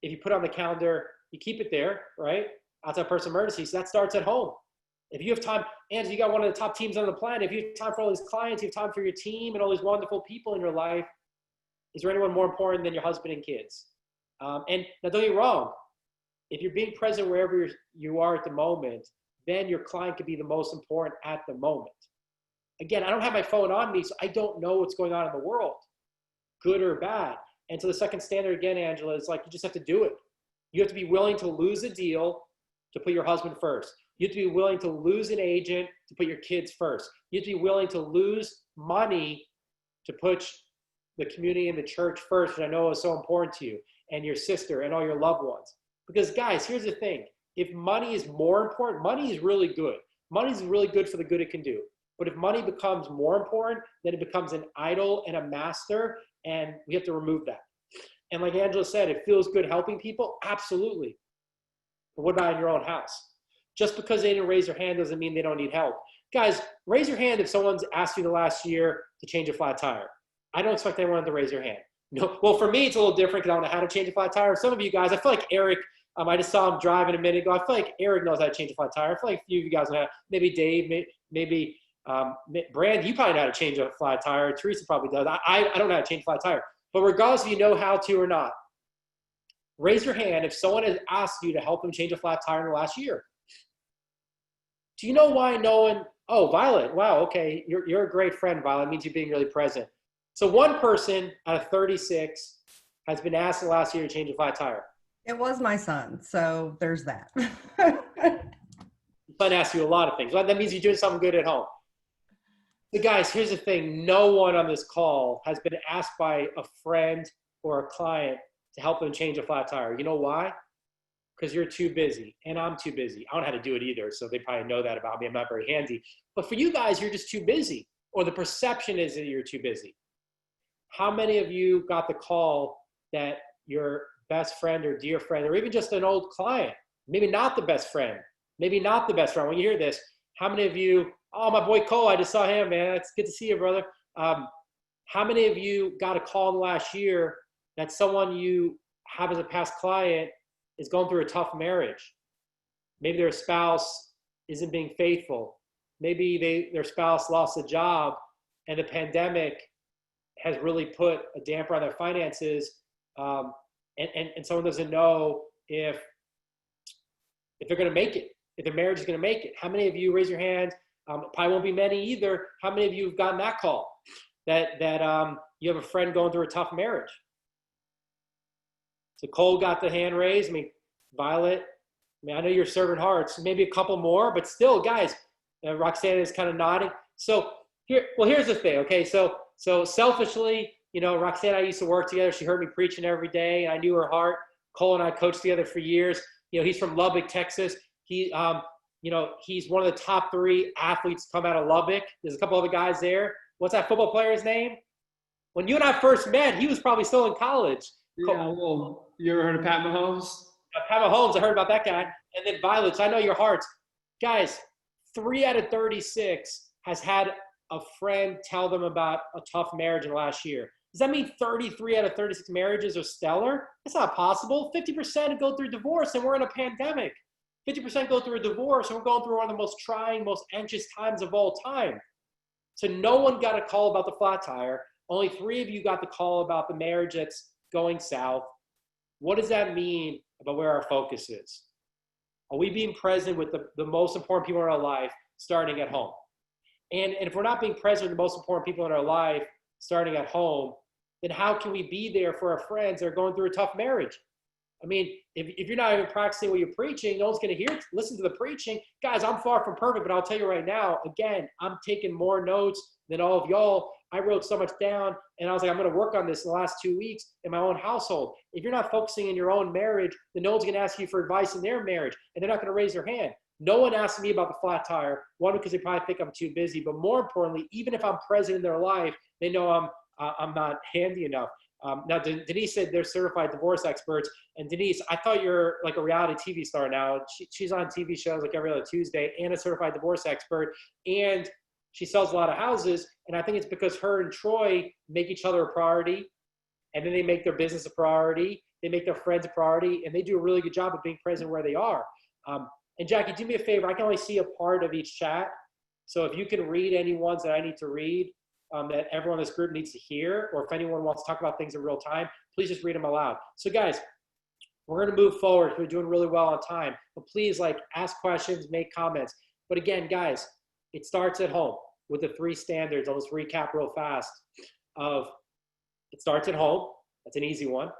if you put on the calendar, you keep it there, right? Outside personal emergencies. So that starts at home. If you have time, Angela, you got one of the top teams on the planet. If you have time for all these clients, you have time for your team and all these wonderful people in your life, is there anyone more important than your husband and kids? And now don't get me wrong. If you're being present wherever you are at the moment, then your client could be the most important at the moment. Again, I don't have my phone on me, so I don't know what's going on in the world, good or bad. And so the second standard, again, Angela, is like you just have to do it. You have to be willing to lose a deal to put your husband first. You have to be willing to lose an agent to put your kids first. You have to be willing to lose money to put the community and the church first, which I know is so important to you, and your sister and all your loved ones. Because guys, here's the thing. If money is more important, money is really good. Money is really good for the good it can do. But if money becomes more important, then it becomes an idol and a master, and we have to remove that. And like Angela said, it feels good helping people, absolutely. But what about in your own house? Just because they didn't raise their hand doesn't mean they don't need help. Guys, raise your hand if someone's asked you the last year to change a flat tire. I don't expect anyone to raise their hand. No, well, for me, it's a little different because I don't know how to change a flat tire. Some of you guys, I feel like Eric, I just saw him driving a minute ago. I feel like Eric knows how to change a flat tire. I feel like a few of you guys know how. Maybe Dave, maybe Brand, you probably know how to change a flat tire. Teresa probably does. I don't know how to change a flat tire. But regardless if you know how to or not, raise your hand if someone has asked you to help them change a flat tire in the last year. Do you know why no one? Oh, Violet. Wow. Okay. You're a great friend, Violet. It means you're being really present. So one person out of 36 has been asked the last year to change a flat tire. It was my son. So there's that. Son asked you a lot of things. Well, that means you're doing something good at home. So guys, here's the thing. No one on this call has been asked by a friend or a client to help them change a flat tire. You know why? Because you're too busy and I'm too busy. I don't know how to do it either, so they probably know that about me. I'm not very handy. But for you guys, you're just too busy, or the perception is that you're too busy. How many of you got the call that your best friend or dear friend, or even just an old client, maybe not the best friend, maybe not the best friend, when you hear this, how many of you, oh, my boy Cole, I just saw him, man. It's good to see you, brother. How many of you got a call in the last year that someone you have as a past client is going through a tough marriage? Maybe their spouse isn't being faithful. Maybe their spouse lost a job and the pandemic has really put a damper on their finances. And someone doesn't know if they're going to make it, if their marriage is going to make it. How many of you, raise your hand, probably won't be many either. How many of you have gotten that call that you have a friend going through a tough marriage? So Cole got the hand raised. I mean, Violet, I know you're serving hearts. Maybe a couple more, but still, guys, Roxanne is kind of nodding. So Here's the thing. Okay, so selfishly, Roxanne and I used to work together. She heard me preaching every day, and I knew her heart. Cole and I coached together for years. He's from Lubbock, Texas. He's one of the top 3 athletes to come out of Lubbock. There's a couple other guys there. What's that football player's name? When you and I first met, he was probably still in college. Yeah, well, you ever heard of Pat Mahomes? Pat Mahomes, I heard about that guy. And then Violet, I know your hearts. Guys, 3 out of 36 has had a friend tell them about a tough marriage in the last year. Does that mean 33 out of 36 marriages are stellar? That's not possible. 50% go through divorce, and we're in a pandemic. 50% go through a divorce, and we're going through one of the most trying, most anxious times of all time. So no one got a call about the flat tire. Only 3 of you got the call about the marriage that's going south. What does that mean about where our focus is? Are we being present with the most important people in our life, starting at home? And if we're not being present with the most important people in our life, starting at home, then how can we be there for our friends that are going through a tough marriage? I mean, if you're not even practicing what you're preaching, no one's going to listen to the preaching. Guys, I'm far from perfect, but I'll tell you right now, again, I'm taking more notes than all of y'all. I wrote so much down, and I was like, I'm going to work on this in the last 2 weeks in my own household. If you're not focusing in your own marriage, then no one's going to ask you for advice in their marriage, and they're not going to raise their hand. No one asked me about the flat tire, one, because they probably think I'm too busy, but more importantly, even if I'm present in their life, they know I'm not handy enough. Now, Denise said they're certified divorce experts. And Denise, I thought you're like a reality TV star now. She's on TV shows like every other Tuesday, and a certified divorce expert. And she sells a lot of houses. And I think it's because her and Troy make each other a priority. And then they make their business a priority. They make their friends a priority. And they do a really good job of being present where they are. And Jackie, do me a favor. I can only see a part of each chat. So if you can read any ones that I need to read, that everyone in this group needs to hear, or if anyone wants to talk about things in real time, please just read them aloud. So guys, we're going to move forward. We're doing really well on time, but please ask questions, make comments. But again, guys, it starts at home with the 3 standards. I'll just recap real fast it starts at home. That's an easy one.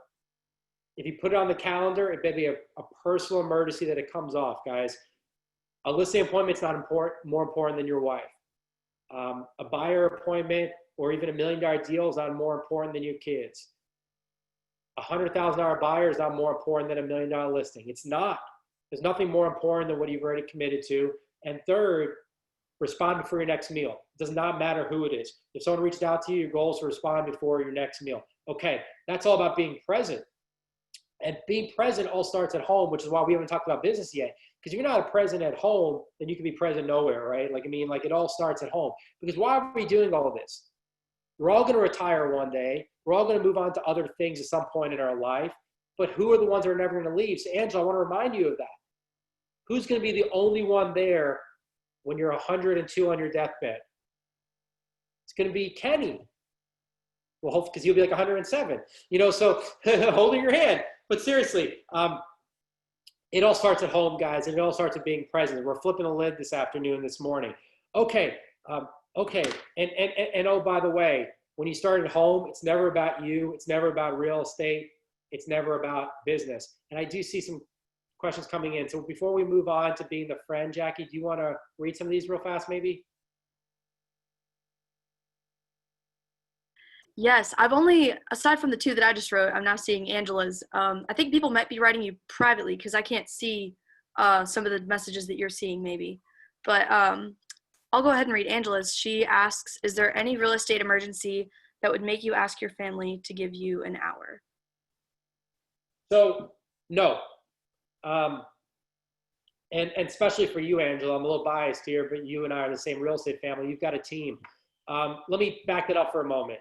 If you put it on the calendar, it may be a personal emergency that it comes off, guys. A listing appointment's not more important than your wife. A buyer appointment or even $1 million deal is not more important than your kids. A $100,000 buyer is not more important than $1 million listing. It's not. There's nothing more important than what you've already committed to. And third, respond before your next meal. It does not matter who it is. If someone reached out to you, your goal is to respond before your next meal. Okay, that's all about being present. And being present all starts at home, which is why we haven't talked about business yet. Because if you're not present at home, then you can be present nowhere, right? It all starts at home. Because why are we doing all of this? We're all going to retire one day. We're all going to move on to other things at some point in our life. But who are the ones that are never going to leave? So Angela, I want to remind you of that. Who's going to be the only one there when you're 102 on your deathbed? It's going to be Kenny. Well, hopefully, because you'll be 107. So holding your hand. But seriously, it all starts at home, guys, and it all starts with being present. We're flipping the lid this morning. Okay. And oh, by the way, when you start at home, it's never about you. It's never about real estate. It's never about business. And I do see some questions coming in. So before we move on to being the friend, Jackie, do you want to read some of these real fast, maybe? Yes, I've only, aside from the 2 that I just wrote, I'm now seeing Angela's. I think people might be writing you privately because I can't see some of the messages that you're seeing maybe. But I'll go ahead and read Angela's. She asks, is there any real estate emergency that would make you ask your family to give you an hour? So, no. And especially for you, Angela, I'm a little biased here, but you and I are the same real estate family. You've got a team. Let me back it up for a moment.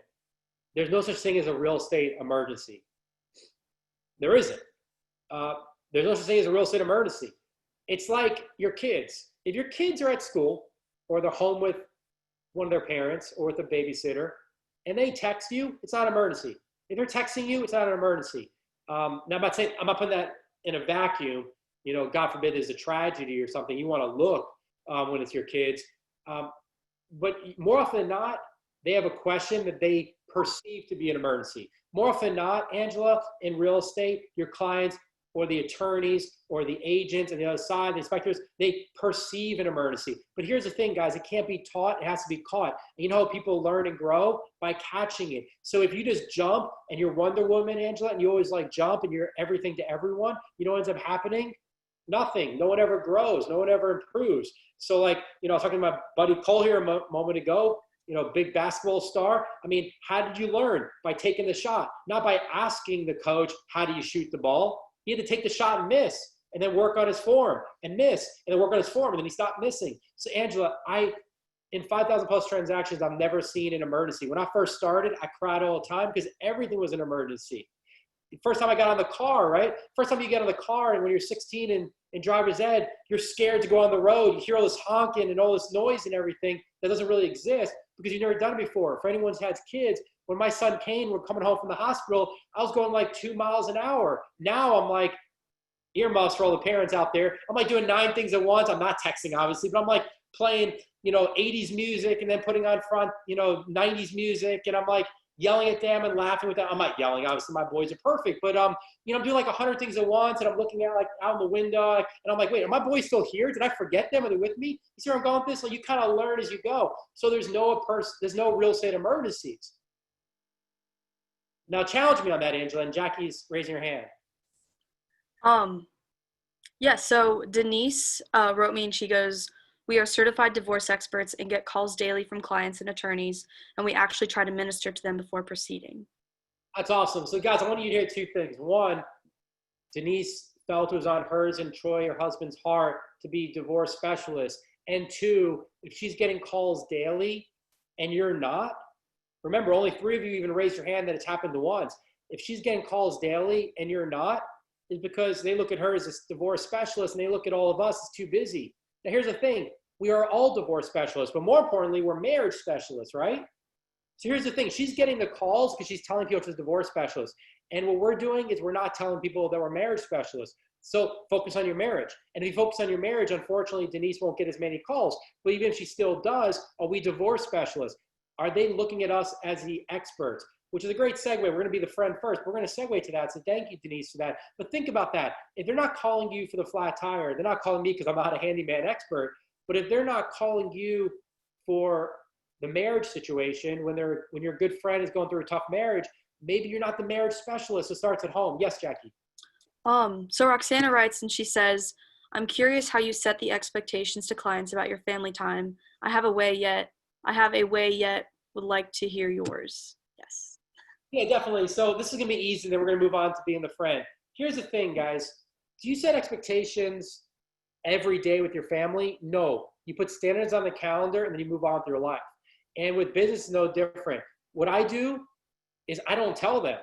There's no such thing as a real estate emergency. There isn't. There's no such thing as a real estate emergency. It's like your kids. If your kids are at school or they're home with one of their parents or with a babysitter and they text you, it's not an emergency. If they're texting you, it's not an emergency. Now, I'm not putting that in a vacuum. God forbid there's a tragedy or something. You want to look when it's your kids. But more often than not, they have a question that they perceive to be an emergency. More often than not, Angela, in real estate, your clients or the attorneys or the agents and the other side, the inspectors, they perceive an emergency. But here's the thing, guys, it can't be taught, it has to be caught. And you know how people learn and grow? By catching it. So if you just jump and you're Wonder Woman, Angela, and you always like jump and you're everything to everyone, you know what ends up happening? Nothing. No one ever grows. No one ever improves. So like, I was talking about Buddy Cole here a moment ago, big basketball star. I mean, how did you learn? By taking the shot, not by asking the coach, how do you shoot the ball? He had to take the shot and miss, and then work on his form and miss, and then work on his form, and then he stopped missing. So Angela, in 5,000 plus transactions, I've never seen an emergency. When I first started, I cried all the time because everything was an emergency. The first time I got on the car, right? First time you get on the car, and when you're 16 and in driver's ed, you're scared to go on the road. You hear all this honking and all this noise and everything that doesn't really exist because you've never done it before. For anyone who has kids, when my son Kane was coming home from the hospital, I was going like 2 miles an hour. Now I'm like, earmuffs for all the parents out there. I'm like doing 9 things at once. I'm not texting, obviously, but I'm like playing, 80s music and then putting on front, 90s music. And I'm like yelling at them and laughing with them. I'm not yelling, obviously my boys are perfect, but I'm doing like 100 things at once, and I'm looking at like out the window, and I'm like, wait, are my boys still here? Did I forget them? Are they with me? You see where I'm going with this? So you kind of learn as you go. So there's no real estate emergencies. Now challenge me on that, Angela, and Jackie's raising her hand. Yeah, so Denise wrote me and she goes, we are certified divorce experts and get calls daily from clients and attorneys, and we actually try to minister to them before proceeding. That's awesome. So guys, I want you to hear 2 things. One, Denise felt it was on hers and Troy, her husband's heart, to be divorce specialist. And 2, if she's getting calls daily and you're not, remember, only 3 of you even raised your hand that it's happened to once. If she's getting calls daily and you're not, it's because they look at her as a divorce specialist and they look at all of us as too busy. Now, here's the thing. We are all divorce specialists, but more importantly, we're marriage specialists, right? So here's the thing. She's getting the calls because she's telling people she's a divorce specialist. And what we're doing is we're not telling people that we're marriage specialists. So focus on your marriage. And if you focus on your marriage, unfortunately, Denise won't get as many calls. But even if she still does, are we divorce specialists? Are they looking at us as the experts? Which is a great segue. We're going to be the friend first. We're going to segue to that. So thank you, Denise, for that. But think about that. If they're not calling you for the flat tire, they're not calling me because I'm not a handyman expert. But if they're not calling you for the marriage situation, when your good friend is going through a tough marriage, maybe you're not the marriage specialist. It starts at home. Yes, Jackie. So Roxana writes and she says, I'm curious how you set the expectations to clients about your family time. I have a way yet, would like to hear yours. Yes. Yeah, definitely. So this is going to be easy. Then we're going to move on to being the friend. Here's the thing, guys. Do you set expectations every day with your family? No. You put standards on the calendar and then you move on with your life. And with business, it's no different. What I do is I don't tell them.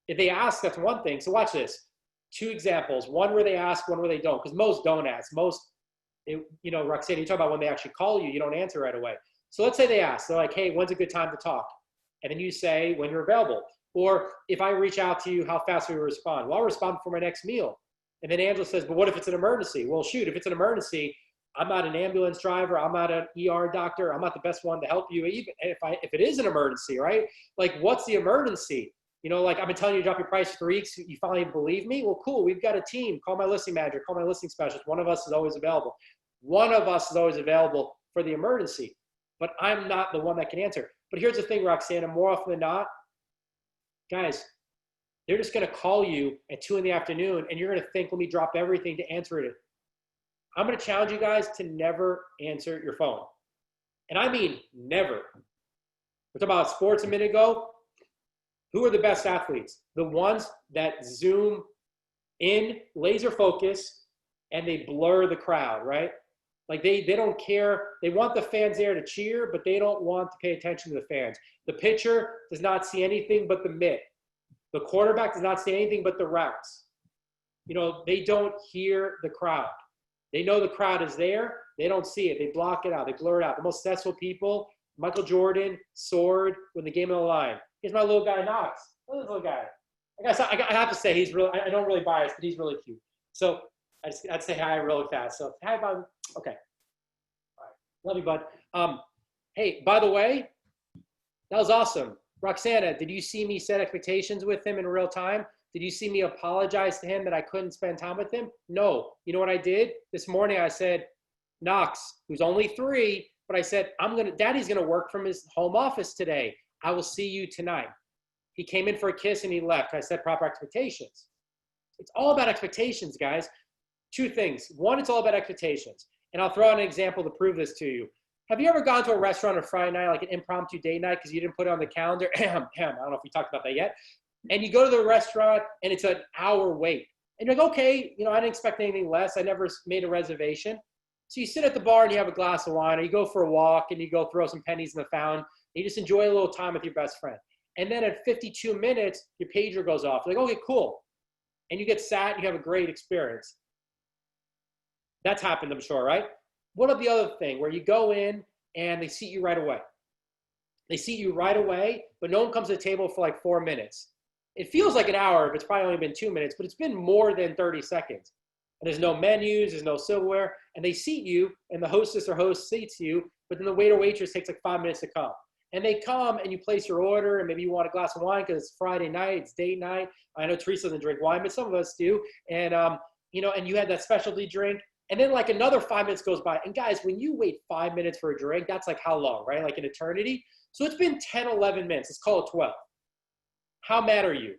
If they ask, that's one thing. So watch this. 2 examples. One where they ask, one where they don't. Because most don't ask. Roxanne, you talk about when they actually call you, you don't answer right away. So let's say they ask. They're like, hey, when's a good time to talk? And then you say when you're available. Or if I reach out to you, how fast will you respond? Well, I'll respond before my next meal. And then Angela says, but what if it's an emergency? Well, shoot, if it's an emergency, I'm not an ambulance driver. I'm not an ER doctor. I'm not the best one to help you, even if it is an emergency, right? Like, what's the emergency? Like I've been telling you to drop your price for 3 weeks. You finally believe me? Well, cool. We've got a team. Call my listing manager. Call my listing specialist. One of us is always available. One of us is always available for the emergency. But I'm not the one that can answer. But here's the thing, Roxana. More often than not, guys, they're just going to call you at 2 p.m, and you're going to think, let me drop everything to answer it. I'm going to challenge you guys to never answer your phone. And I mean never. We're talking about sports a minute ago. Who are the best athletes? The ones that zoom in, laser focus, and they blur the crowd, right? Like they don't care. They want the fans there to cheer, but they don't want to pay attention to the fans. The pitcher does not see anything but the mitt. The quarterback does not see anything but the routes. They don't hear the crowd. They know the crowd is there. They don't see it. They block it out. They blur it out. The most successful people, Michael Jordan, soared when the game on the line. Here's my little guy, Knox. Look at this little guy. I have to say, he's really, I don't really bias, but he's really cute. So I'd say hi really fast. So hi, bud. Okay. All right. Love you, bud. Hey, by the way, that was awesome. Roxana, did you see me set expectations with him in real time? Did you see me apologize to him that I couldn't spend time with him? No. You know what I did? This morning I said, Knox, who's only 3, but I said, Daddy's gonna work from his home office today. I will see you tonight. He came in for a kiss and he left. I set proper expectations. It's all about expectations, guys. 2 things. 1, it's all about expectations. And I'll throw out an example to prove this to you. Have you ever gone to a restaurant on Friday night, like an impromptu date night, because you didn't put it on the calendar? I don't know if we talked about that yet. And you go to the restaurant and it's an hour wait. And you're like, okay, I didn't expect anything less. I never made a reservation. So you sit at the bar and you have a glass of wine, or you go for a walk and you go throw some pennies in the fountain. And you just enjoy a little time with your best friend. And then at 52 minutes, your pager goes off. You're like, okay, cool. And you get sat and you have a great experience. That's happened, I'm sure, right? What about the other thing where you go in and they seat you right away? They seat you right away, but no one comes to the table for like 4 minutes. It feels like an hour, but it's probably only been 2 minutes, but it's been more than 30 seconds. And there's no menus, there's no silverware, and they seat you, and the hostess or host seats you, but then the waiter or waitress takes like 5 minutes to come. And they come and you place your order, and maybe you want a glass of wine because it's Friday night, it's date night. I know Teresa doesn't drink wine, but some of us do. And, and you had that specialty drink. And then like another 5 minutes goes by. And guys, when you wait 5 minutes for a drink, that's like how long, right? Like an eternity. So it's been 10, 11 minutes. Let's call it 12. How mad are you?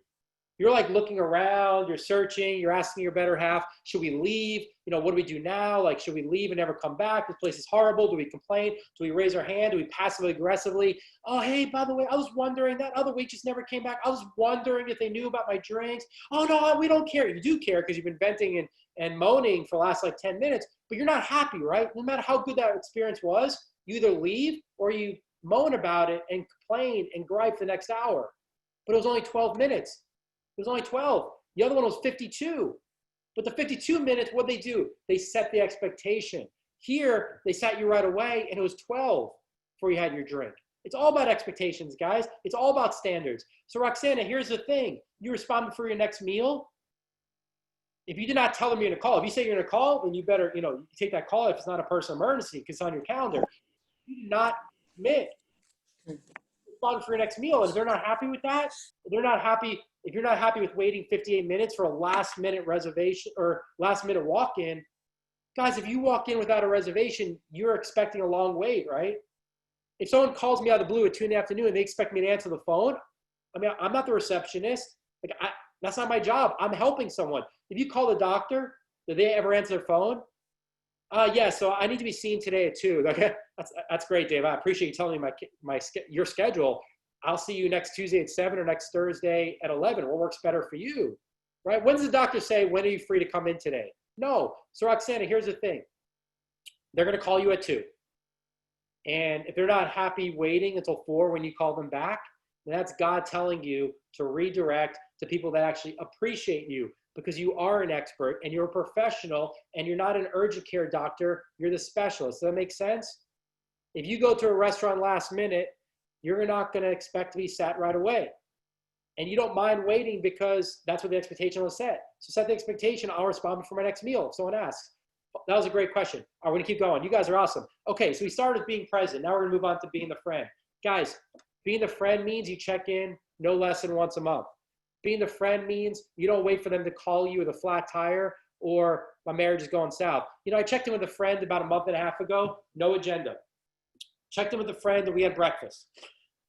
You're like looking around, you're searching, you're asking your better half, should we leave? What do we do now? Like, should we leave and never come back? This place is horrible. Do we complain? Do we raise our hand? Do we passively aggressively? Oh, hey, by the way, I was wondering, that other waitress never came back. I was wondering if they knew about my drinks. Oh, no, we don't care. You do care because you've been venting and moaning for the last like 10 minutes, but you're not happy, right? No matter how good that experience was, you either leave or you moan about it and complain and gripe the next hour. But it was only 12 minutes. It was only 12. The other one was 52. But the 52 minutes, what they do? They set the expectation. Here, they sat you right away, and it was 12 before you had your drink. It's all about expectations, guys. It's all about standards. So, Roxana, here's the thing. You respond for your next meal. If you did not tell them you're going to call, if you say you're going to call, then you better, you take that call if it's not a personal emergency because it's on your calendar. You do not commit. Respond for your next meal. And if they're not happy with that, if you're not happy with waiting 58 minutes for a last minute reservation or last minute walk-in, guys, if you walk in without a reservation, you're expecting a long wait, right? If someone calls me out of the blue at 2 in the afternoon and they expect me to answer the phone, I'm not the receptionist. That's not my job. I'm helping someone. If you call the doctor, do they ever answer their phone? Yeah, so I need to be seen today at 2. That's great, Dave. I appreciate you telling me your schedule. I'll see you next Tuesday at 7 or next Thursday at 11. What works better for you, right? When does the doctor say, when are you free to come in today? No. So Roxana, here's the thing. They're going to call you at 2. And if they're not happy waiting until 4 when you call them back, then that's God telling you to redirect to people that actually appreciate you because you are an expert and you're a professional and you're not an urgent care doctor. You're the specialist. Does that make sense? If you go to a restaurant last minute, you're not going to expect to be sat right away. And you don't mind waiting because that's what the expectation was set. So set the expectation. I'll respond before my next meal if someone asks. That was a great question. All right, we're going to keep going. You guys are awesome. Okay, so we started with being present. Now we're going to move on to being the friend. Guys, being the friend means you check in no less than once a month. Being the friend means you don't wait for them to call you with a flat tire or my marriage is going south. I checked in with a friend about a month and a half ago, no agenda. Checked in with a friend and we had breakfast.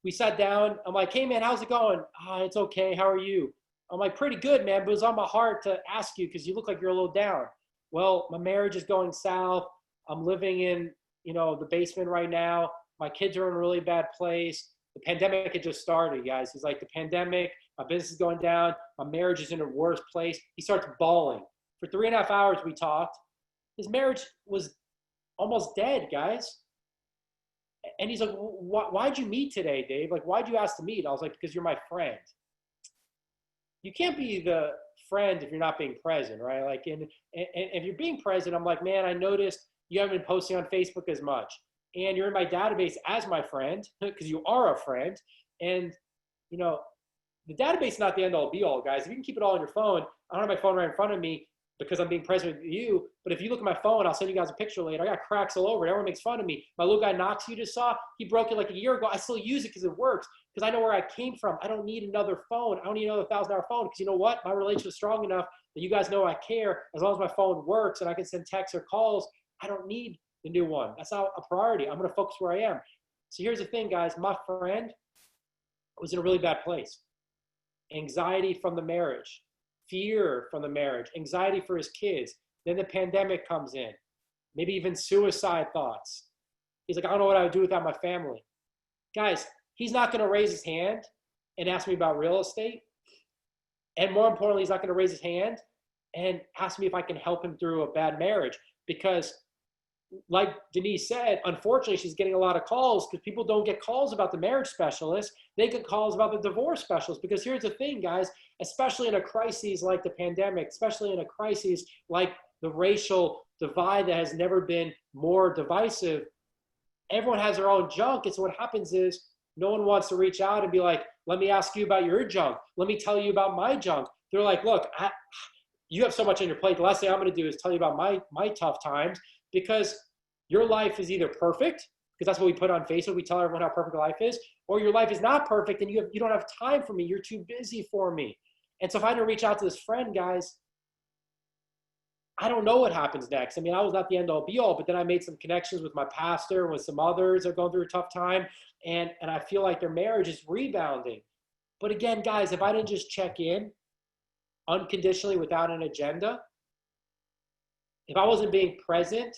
We sat down. I'm like, hey, man, how's it going? It's okay. How are you? I'm like, pretty good, man, but it was on my heart to ask you because you look like you're a little down. Well, my marriage is going south. I'm living in, the basement right now. My kids are in a really bad place. The pandemic had just started, guys. He's like, the pandemic, my business is going down. My marriage is in a worse place. He starts bawling. For 3.5 hours, we talked. His marriage was almost dead, guys. And he's like, why'd you meet today, Dave? Like, why'd you ask to meet? I was like, because you're my friend. You can't be the friend if you're not being present, right? Like, and if you're being present, I'm like, man, I noticed you haven't been posting on Facebook as much. And you're in my database as my friend because you are a friend. And, the database is not the end all be all, guys. If you can keep it all on your phone, I don't have my phone right in front of me. because I'm being present with you. But if you look at my phone, I'll send you guys a picture later. I got cracks all over it. Everyone makes fun of me. My little guy Knox you just saw, he broke it like a year ago. I still use it because it works, because I know where I came from. I don't need another phone. I don't need another $1,000 phone, because you know what? My relationship is strong enough that you guys know I care. As long as my phone works and I can send texts or calls, I don't need the new one. That's not a priority. I'm going to focus where I am. So here's the thing, guys. My friend was in a really bad place. Anxiety from the marriage, fear from the marriage, anxiety for his kids. Then the pandemic comes in, maybe even suicide thoughts. He's like, I don't know what I would do without my family. Guys, he's not going to raise his hand and ask me about real estate. And more importantly, he's not going to raise his hand and ask me if I can help him through a bad marriage. Because like Denise said, unfortunately, she's getting a lot of calls, because people don't get calls about the marriage specialist. They get calls about the divorce specialist. Because here's the thing, guys, especially in a crisis like the pandemic, especially in a crisis like the racial divide that has never been more divisive, everyone has their own junk. And so what happens is no one wants to reach out and be like, let me ask you about your junk. Let me tell you about my junk. They're like, look, you have so much on your plate. The last thing I'm going to do is tell you about my tough times, because your life is either perfect, because that's what we put on Facebook. We tell everyone how perfect life is, or your life is not perfect and you don't have time for me. You're too busy for me. And so if I had to reach out to this friend, guys, I don't know what happens next. I mean, I was not the end all be all, but then I made some connections with my pastor, with some others that are going through a tough time. And I feel like their marriage is rebounding. But again, guys, if I didn't just check in unconditionally without an agenda, if I wasn't being present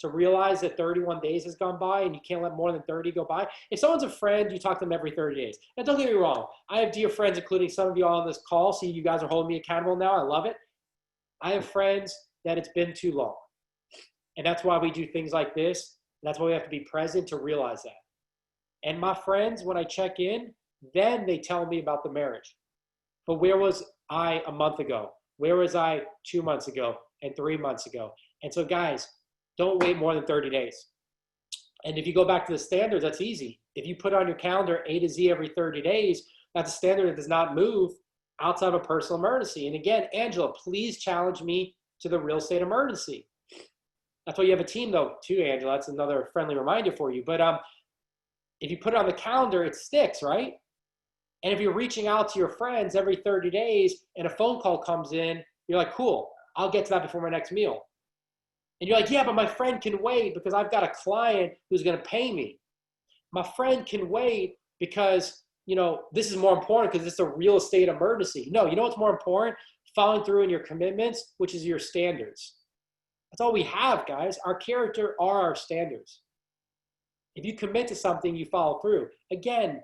to realize that 31 days has gone by and you can't let more than 30 go by. If someone's a friend, you talk to them every 30 days. Now, don't get me wrong. I have dear friends, including some of you all on this call. See, you guys are holding me accountable now. I love it. I have friends that it's been too long. And that's why we do things like this. That's why we have to be present to realize that. And my friends, when I check in, then they tell me about the marriage. But where was I a month ago? Where was I 2 months ago and 3 months ago? And so, guys, don't wait more than 30 days. And if you go back to the standards, that's easy. If you put on your calendar A to Z every 30 days, that's a standard that does not move outside of a personal emergency. And again, Angela, please challenge me to the real estate emergency. That's why you have a team, though, too, Angela. That's another friendly reminder for you. But if you put it on the calendar, it sticks, right? And if you're reaching out to your friends every 30 days and a phone call comes in, you're like, cool, I'll get to that before my next meal. And you're like, yeah, but my friend can wait because I've got a client who's going to pay me. My friend can wait because, you know, this is more important because it's a real estate emergency. No, you know what's more important? Following through in your commitments, which is your standards. That's all we have, guys. Our character are our standards. If you commit to something, you follow through. Again,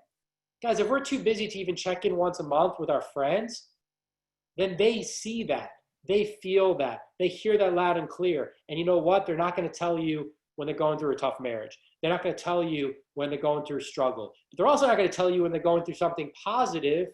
guys, if we're too busy to even check in once a month with our friends, then they see that. They feel that. They hear that loud and clear. And you know what? They're not going to tell you when they're going through a tough marriage. They're not going to tell you when they're going through a struggle. But they're also not going to tell you when they're going through something positive,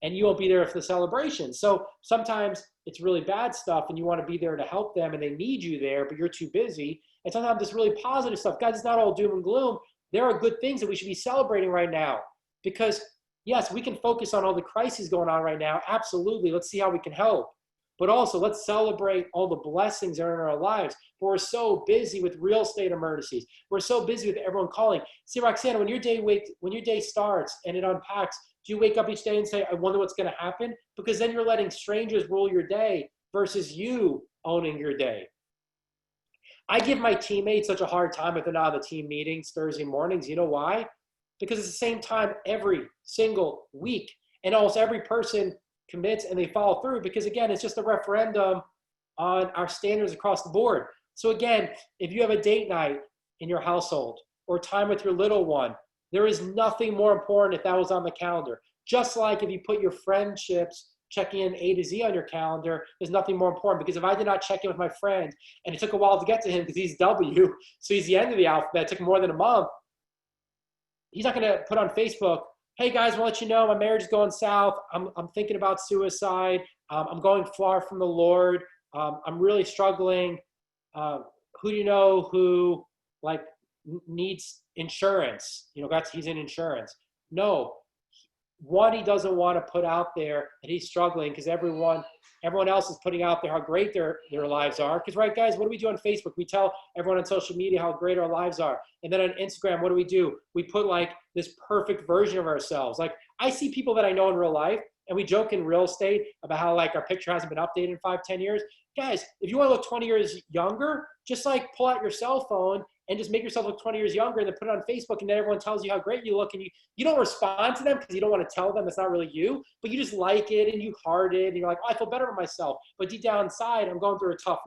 and you won't be there for the celebration. So sometimes it's really bad stuff and you want to be there to help them and they need you there, but you're too busy. And sometimes it's really positive stuff. Guys, it's not all doom and gloom. There are good things that we should be celebrating right now, because yes, we can focus on all the crises going on right now. Absolutely. Let's see how we can help. But also, let's celebrate all the blessings that are in our lives. But we're so busy with real estate emergencies. We're so busy with everyone calling. See, Roxana, when your day starts and it unpacks, do you wake up each day and say, I wonder what's going to happen? Because then you're letting strangers rule your day versus you owning your day. I give my teammates such a hard time if they're not at the team meetings Thursday mornings. You know why? Because it's the same time every single week. And almost every person commits and they follow through, because again, it's just a referendum on our standards across the board. So again, if you have a date night in your household or time with your little one, there is nothing more important if that was on the calendar. Just like if you put your friendships, checking in A to Z on your calendar, there's nothing more important, because if I did not check in with my friend and it took a while to get to him because he's W, so he's the end of the alphabet, it took more than a month, he's not going to put on Facebook, hey guys, I want to let you know my marriage is going south. I'm thinking about suicide. I'm going far from the Lord. I'm really struggling. Who do you know who needs insurance? You know, he's in insurance. No, one, he doesn't want to put out there that he's struggling because everyone else is putting out there how great their lives are. Because, right, guys, what do we do on Facebook? We tell everyone on social media how great our lives are. And then on Instagram, what do? We put like this perfect version of ourselves. Like, I see people that I know in real life, and we joke in real estate about how like our picture hasn't been updated in 5-10 years. Guys, if you want to look 20 years younger, just like pull out your cell phone and just make yourself look 20 years younger and then put it on Facebook, and then everyone tells you how great you look, and you don't respond to them because you don't want to tell them it's not really you, but you just like it and you heart it and you're like, oh, I feel better about myself. But deep down inside, I'm going through a tough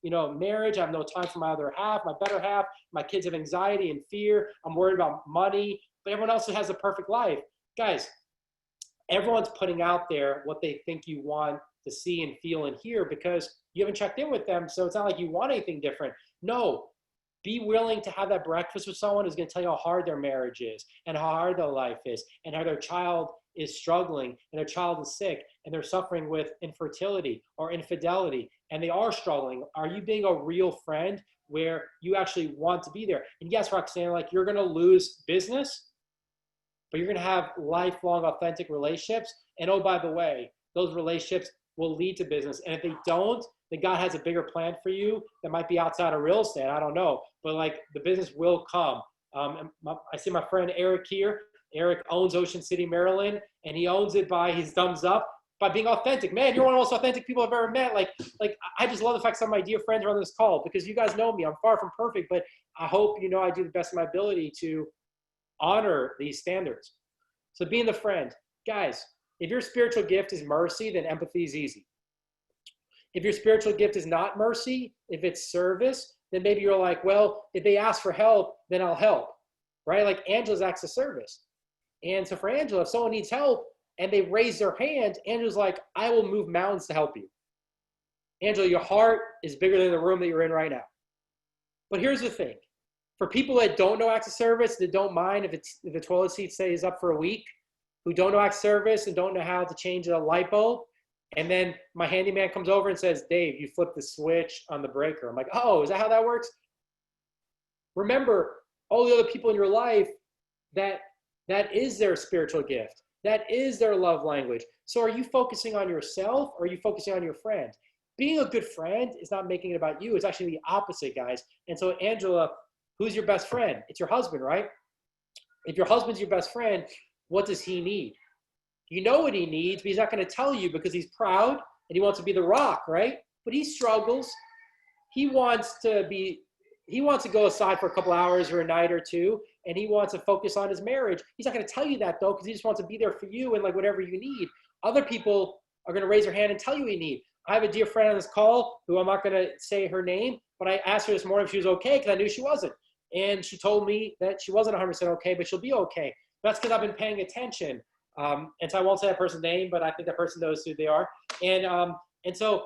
marriage. I have no time for my other half, my better half. My kids have anxiety and fear. I'm worried about money, but everyone else has a perfect life. Guys, everyone's putting out there what they think you want to see and feel and hear because you haven't checked in with them. So it's not like you want anything different. No, be willing to have that breakfast with someone who's going to tell you how hard their marriage is and how hard their life is and how their child is struggling and their child is sick and they're suffering with infertility or infidelity and they are struggling. Are you being a real friend where you actually want to be there? And yes, Roxanne, like, you're going to lose business, but you're going to have lifelong authentic relationships. And oh, by the way, those relationships will lead to business. And if they don't, then God has a bigger plan for you that might be outside of real estate. I don't know, but like, the business will come. I see my friend Eric here. Eric owns Ocean City, Maryland, and he owns it by his thumbs up by being authentic. Man, you're one of the most authentic people I've ever met. Like I just love the fact some of my dear friends are on this call because you guys know me. I'm far from perfect, but I hope you know I do the best of my ability to honor these standards. So being the friend, guys, if your spiritual gift is mercy, then empathy is easy. If your spiritual gift is not mercy, if it's service, then maybe you're like, well, if they ask for help, then I'll help, right? Like Angela's acts of service. And so for Angela, if someone needs help and they raise their hand, Angela's like, I will move mountains to help you. Angela, your heart is bigger than the room that you're in right now. But here's the thing. For people that don't know acts of service, that don't mind if the toilet seat stays up for a week, who don't know acts of service and don't know how to change a light bulb, and then my handyman comes over and says, Dave, you flipped the switch on the breaker. I'm like, oh, is that how that works? Remember, all the other people in your life, that is their spiritual gift. That is their love language. So are you focusing on yourself or are you focusing on your friend? Being a good friend is not making it about you. It's actually the opposite, guys. And so Angela, who's your best friend? It's your husband, right? If your husband's your best friend, what does he need? You know what he needs, but he's not going to tell you because he's proud and he wants to be the rock, right? But he struggles. He wants to go aside for a couple hours or a night or two, and he wants to focus on his marriage. He's not going to tell you that, though, because he just wants to be there for you and like whatever you need. Other people are going to raise their hand and tell you what you need. I have a dear friend on this call who I'm not going to say her name, but I asked her this morning if she was okay because I knew she wasn't. And she told me that she wasn't 100% okay, but she'll be okay. That's because I've been paying attention. And so I won't say that person's name, but I think that person knows who they are. And so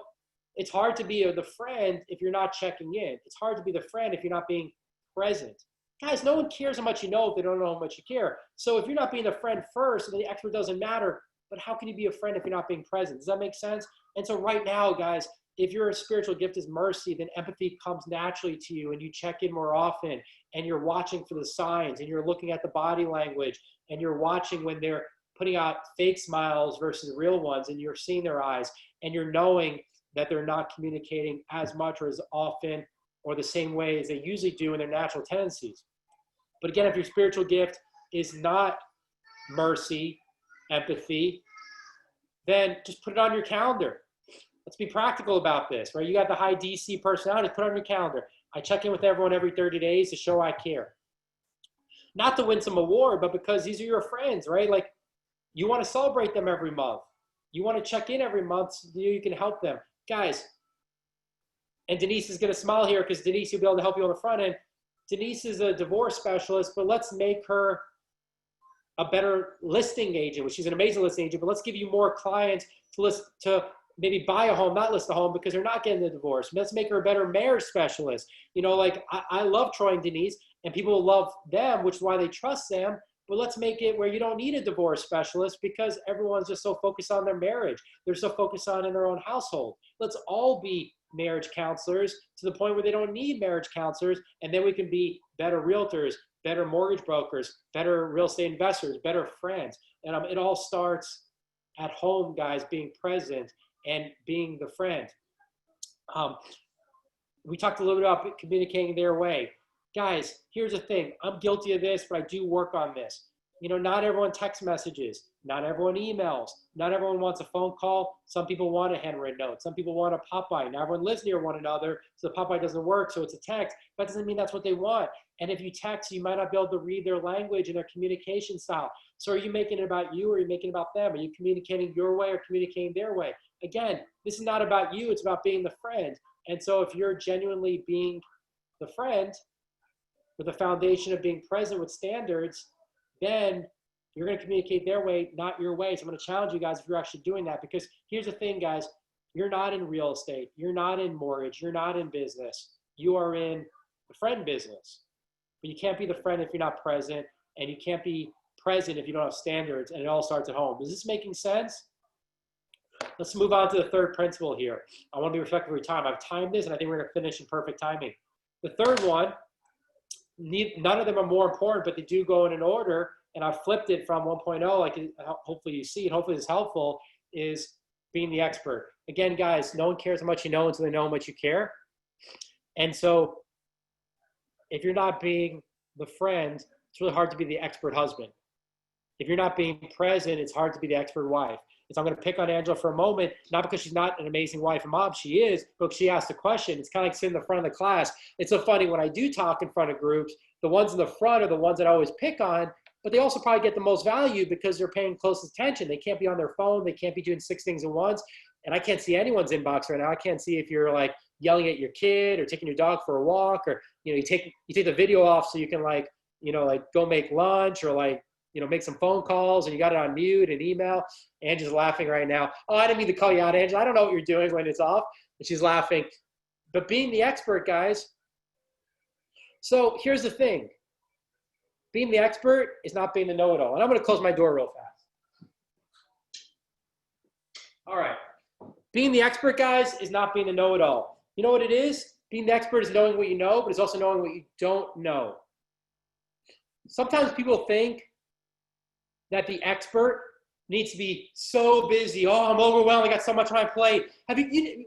it's hard to be the friend if you're not checking in. It's hard to be the friend if you're not being present. Guys, no one cares how much you know if they don't know how much you care. So if you're not being a friend first, then the expert doesn't matter. But how can you be a friend if you're not being present? Does that make sense? And so right now, guys, if your spiritual gift is mercy, then empathy comes naturally to you and you check in more often and you're watching for the signs and you're looking at the body language and you're watching when they're putting out fake smiles versus real ones and you're seeing their eyes and you're knowing that they're not communicating as much or as often or the same way as they usually do in their natural tendencies. But again, if your spiritual gift is not mercy, empathy, then just put it on your calendar. Let's be practical about this, right? You got the high DC personality, put it on your calendar. I check in with everyone every 30 days to show I care. Not to win some award, but because these are your friends, right? Like, you want to celebrate them every month. You want to check in every month so you can help them. Guys, and Denise is going to smile here because Denise will be able to help you on the front end. Denise is a divorce specialist, but let's make her a better listing agent, which she's an amazing listing agent, but let's give you more clients to maybe buy a home, not list a home because they're not getting the divorce. Let's make her a better marriage specialist. You know, like I love Troy and Denise and people love them, which is why they trust them. But let's make it where you don't need a divorce specialist because everyone's just so focused on their marriage. They're so focused on in their own household. Let's all be marriage counselors to the point where they don't need marriage counselors. And then we can be better realtors, better mortgage brokers, better real estate investors, better friends. And it all starts at home, guys, being present and being the friend. We talked a little bit about communicating their way. Guys, here's the thing. I'm guilty of this, but I do work on this. You know, not everyone text messages, not everyone emails, not everyone wants a phone call. Some people want a handwritten note. Some people want a Popeye. Not everyone lives near one another, so the Popeye doesn't work, so it's a text. But that doesn't mean that's what they want. And if you text, you might not be able to read their language and their communication style. So are you making it about you or are you making it about them? Are you communicating your way or communicating their way? Again, this is not about you. It's about being the friend. And so if you're genuinely being the friend with the foundation of being present with standards, then you're going to communicate their way, not your way. So I'm going to challenge you guys if you're actually doing that, because here's the thing, guys. You're not in real estate. You're not in mortgage. You're not in business. You are in the friend business. But you can't be the friend if you're not present, and you can't be present if you don't have standards, and it all starts at home. Is this making sense? Let's move on to the third principle here. I want to be respectful of your time. I've timed this, and I think we're going to finish in perfect timing. The third one, none of them are more important, but they do go in an order, and I've flipped it from 1.0, like hopefully you see it, hopefully it's helpful, is being the expert. Again, guys, no one cares how much you know until they know how much you care. And so if you're not being the friend, it's really hard to be the expert husband. If you're not being present, it's hard to be the expert wife. And so I'm going to pick on Angela for a moment, not because she's not an amazing wife and mom, she is, but she asked a question. It's kind of like sitting in the front of the class. It's so funny when I do talk in front of groups, the ones in the front are the ones that I always pick on, but they also probably get the most value because they're paying close attention. They can't be on their phone. They can't be doing 6 things at once. And I can't see anyone's inbox right now. I can't see if you're like yelling at your kid or taking your dog for a walk, or, you know, you take the video off so you can like, you know, like go make lunch or like, you know, make some phone calls, and you got it on mute and email. Angela's laughing right now. Oh, I didn't mean to call you out, Angela. I don't know what you're doing when it's off. And she's laughing. But being the expert, guys. So here's the thing. Being the expert is not being the know-it-all. And I'm going to close my door real fast. All right. Being the expert, guys, is not being the know-it-all. You know what it is? Being the expert is knowing what you know, but it's also knowing what you don't know. Sometimes people think that the expert needs to be so busy. Oh, I'm overwhelmed. I got so much on my plate.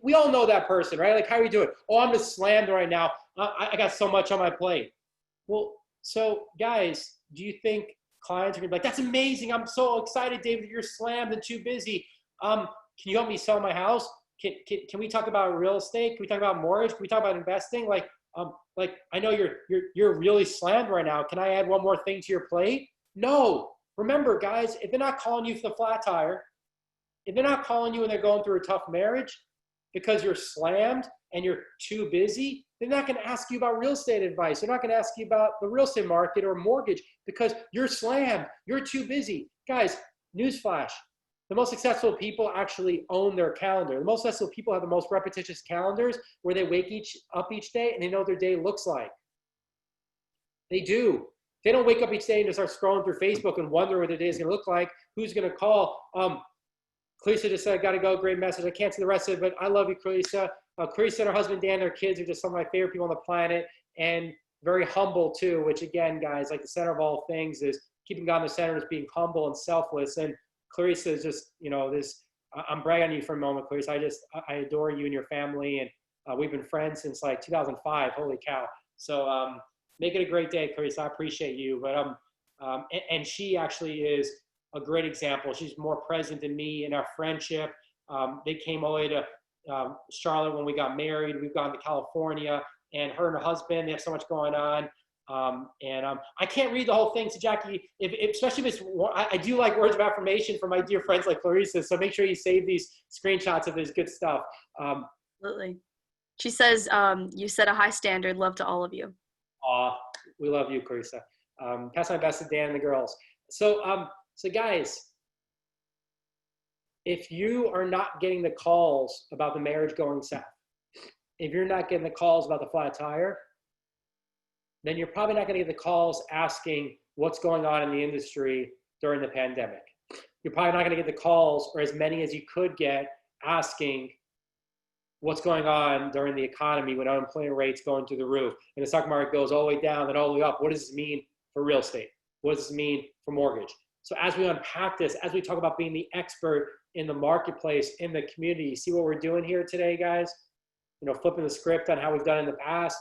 We all know that person, right? Like, how are you doing? Oh, I'm just slammed right now. I got so much on my plate. Well, so guys, do you think clients are gonna be like, that's amazing. I'm so excited, David, you're slammed and too busy. Can you help me sell my house? Can we talk about real estate? Can we talk about mortgage? Can we talk about investing? Like I know you're really slammed right now. Can I add one more thing to your plate? No. Remember, guys, if they're not calling you for the flat tire, if they're not calling you when they're going through a tough marriage because you're slammed and you're too busy, they're not going to ask you about real estate advice. They're not going to ask you about the real estate market or mortgage because you're slammed. You're too busy. Guys, newsflash. The most successful people actually own their calendar. The most successful people have the most repetitious calendars where they wake up each day and they know what their day looks like. They do. They don't wake up each day and just start scrolling through Facebook and wonder what their day is going to look like. Who's going to call? Clarissa just said, got to go. Great message. I can't see the rest of it, but I love you, Clarissa. Clarissa and her husband, Dan, their kids are just some of my favorite people on the planet, and very humble too, which again, guys, like the center of all things is keeping God in the center, is being humble and selfless. And Clarissa is just, you know, I'm bragging on you for a moment, Clarissa. I adore you and your family. And we've been friends since like 2005. Holy cow. So, make it a great day, Clarissa. I appreciate you. But and she actually is a great example. She's more present than me in our friendship. They came all the way to Charlotte when we got married. We've gone to California, and her and her husband, they have so much going on. I can't read the whole thing. So Jackie, especially if it's, I do like words of affirmation from my dear friends like Clarissa. So make sure you save these screenshots of this good stuff. Absolutely. She says, you set a high standard. Love to all of you. We love you, Clarissa. Pass my best to Dan and the girls. So guys, if you are not getting the calls about the marriage going south, if you're not getting the calls about the flat tire, then you're probably not going to get the calls asking what's going on in the industry during the pandemic. You're probably not going to get the calls, or as many as you could get, asking what's going on during the economy when unemployment rates going through the roof and the stock market goes all the way down and all the way up. What does this mean for real estate? What does this mean for mortgage? So as we unpack this, as we talk about being the expert in the marketplace, in the community, you see what we're doing here today, guys? You know, flipping the script on how we've done in the past.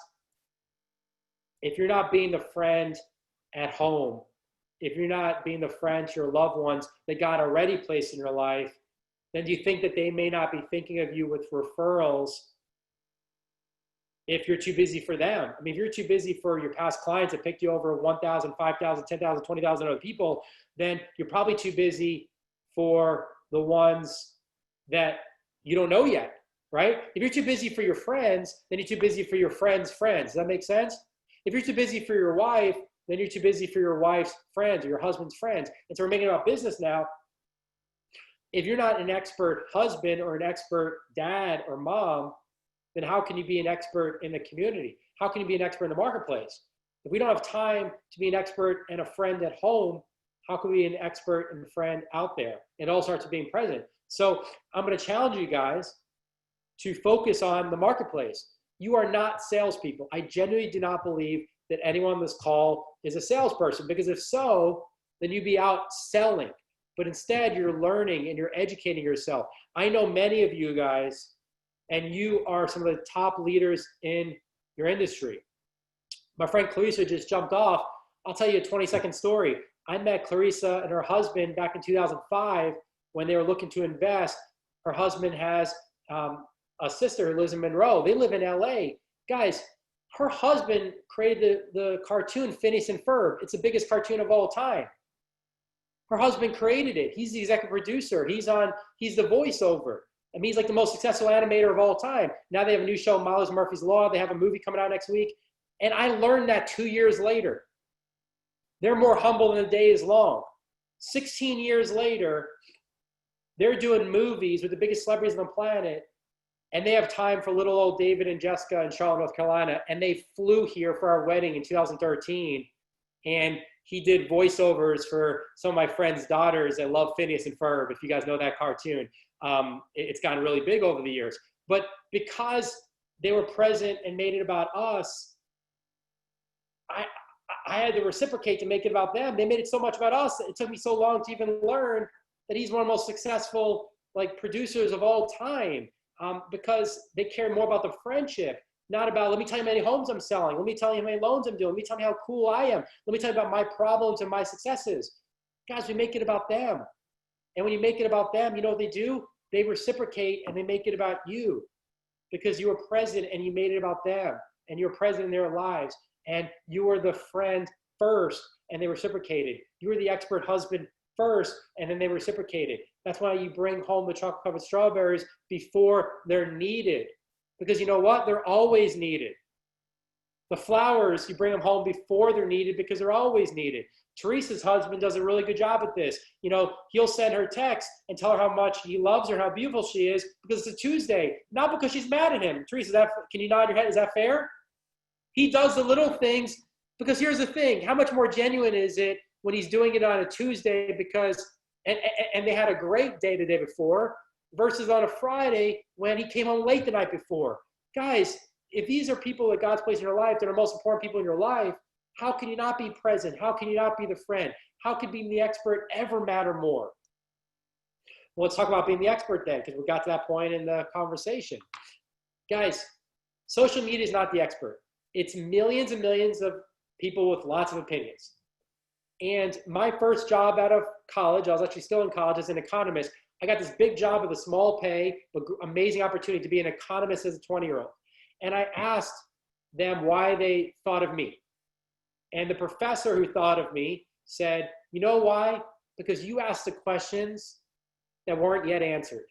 If you're not being the friend at home, if you're not being the friend to your loved ones that God already placed in your life, then do you think that they may not be thinking of you with referrals if you're too busy for them? I mean, if you're too busy for your past clients that picked you over 1,000, 5,000, 10,000, 20,000 other people, then you're probably too busy for the ones that you don't know yet, right? If you're too busy for your friends, then you're too busy for your friends' friends. Does that make sense? If you're too busy for your wife, then you're too busy for your wife's friends or your husband's friends. And so we're making it about business now. If you're not an expert husband or an expert dad or mom, then how can you be an expert in the community? How can you be an expert in the marketplace? If we don't have time to be an expert and a friend at home, how can we be an expert and a friend out there? It all starts with being present. So I'm going to challenge you guys to focus on the marketplace. You are not salespeople. I genuinely do not believe that anyone on this call is a salesperson, because if so, then you'd be out selling. But instead, you're learning and you're educating yourself. I know many of you guys, and you are some of the top leaders in your industry. My friend Clarissa just jumped off. I'll tell you a 20-second story. I met Clarissa and her husband back in 2005 when they were looking to invest. Her husband has a sister who lives in Monroe. They live in LA. Guys, her husband created the cartoon Phineas and Ferb. It's the biggest cartoon of all time. Her husband created it. He's the executive producer. He's the voiceover. I mean, he's like the most successful animator of all time. Now they have a new show, Miles Murphy's Law. They have a movie coming out next week. And I learned that 2 years later. They're more humble than the day is long. 16 years later, they're doing movies with the biggest celebrities on the planet. And they have time for little old David and Jessica in Charlotte, North Carolina. And they flew here for our wedding in 2013. And he did voiceovers for some of my friends' daughters that love Phineas and Ferb, if you guys know that cartoon. It's gotten really big over the years. But because they were present and made it about us, I had to reciprocate to make it about them. They made it so much about us. It took me so long to even learn that he's one of the most successful producers of all time, because they care more about the friendship. Not about, let me tell you how many homes I'm selling. Let me tell you how many loans I'm doing. Let me tell you how cool I am. Let me tell you about my problems and my successes. Guys, we make it about them. And when you make it about them, you know what they do? They reciprocate and they make it about you, because you were present and you made it about them, and you were present in their lives, and you were the friend first and they reciprocated. You were the expert husband first and then they reciprocated. That's why you bring home the chocolate covered strawberries before they're needed. Because you know what? They're always needed. The flowers, you bring them home before they're needed because they're always needed. Teresa's husband does a really good job at this. You know, he'll send her text and tell her how much he loves her and how beautiful she is because it's a Tuesday, not because she's mad at him. Teresa, can you nod your head? Is that fair? He does the little things because here's the thing. How much more genuine is it when he's doing it on a Tuesday because, and they had a great day the day before, versus on a Friday when he came home late the night before? Guys, if these are people that God's placed in your life, that are most important people in your life, how can you not be present? How can you not be the friend? How could being the expert ever matter more? Well, let's talk about being the expert then, because we got to that point in the conversation. Guys, social media is not the expert. It's millions and millions of people with lots of opinions. And my first job out of college, I was actually still in college as an economist. I got this big job with a small pay, but amazing opportunity to be an economist as a 20-year-old. And I asked them why they thought of me. And the professor who thought of me said, you know why? Because you asked the questions that weren't yet answered.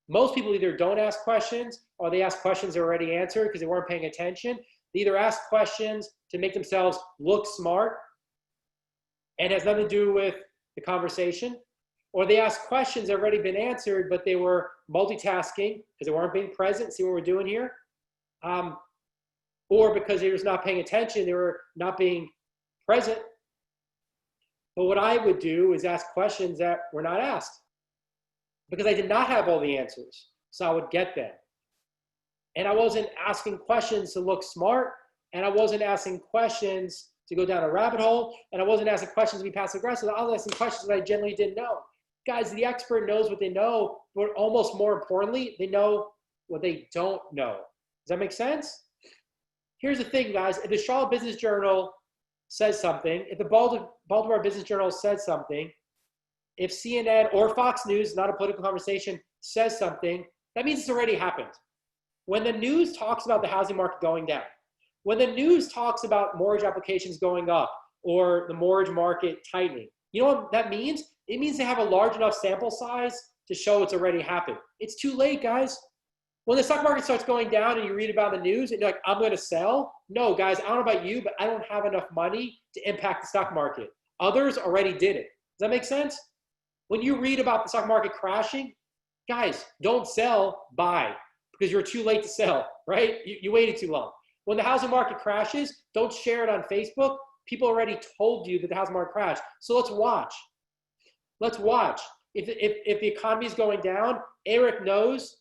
Most people either don't ask questions or they ask questions that are already answered because they weren't paying attention. They either ask questions to make themselves look smart and has nothing to do with the conversation, or they ask questions that have already been answered, but they were multitasking because they weren't being present. See what we're doing here? Or because they were just not paying attention, they were not being present. But what I would do is ask questions that were not asked because I did not have all the answers. So I would get them. And I wasn't asking questions to look smart, and I wasn't asking questions to go down a rabbit hole, and I wasn't asking questions to be passive aggressive. I was asking questions that I generally didn't know. Guys, the expert knows what they know, but almost more importantly, they know what they don't know. Does that make sense? Here's the thing, guys. If the Charlotte Business Journal says something, if the Baltimore Business Journal says something, if CNN or Fox News, not a political conversation, says something, that means it's already happened. When the news talks about the housing market going down, when the news talks about mortgage applications going up or the mortgage market tightening, you know what that means? It means they have a large enough sample size to show it's already happened. It's too late, guys. When the stock market starts going down and you read about the news and you're like, I'm going to sell. No, guys, I don't know about you, but I don't have enough money to impact the stock market. Others already did it. Does that make sense? When you read about the stock market crashing, guys, don't sell, buy, because you're too late to sell, right? You waited too long. When the housing market crashes, don't share it on Facebook. People already told you that the housing market crashed. So let's watch. Let's watch. If the economy is going down, Eric knows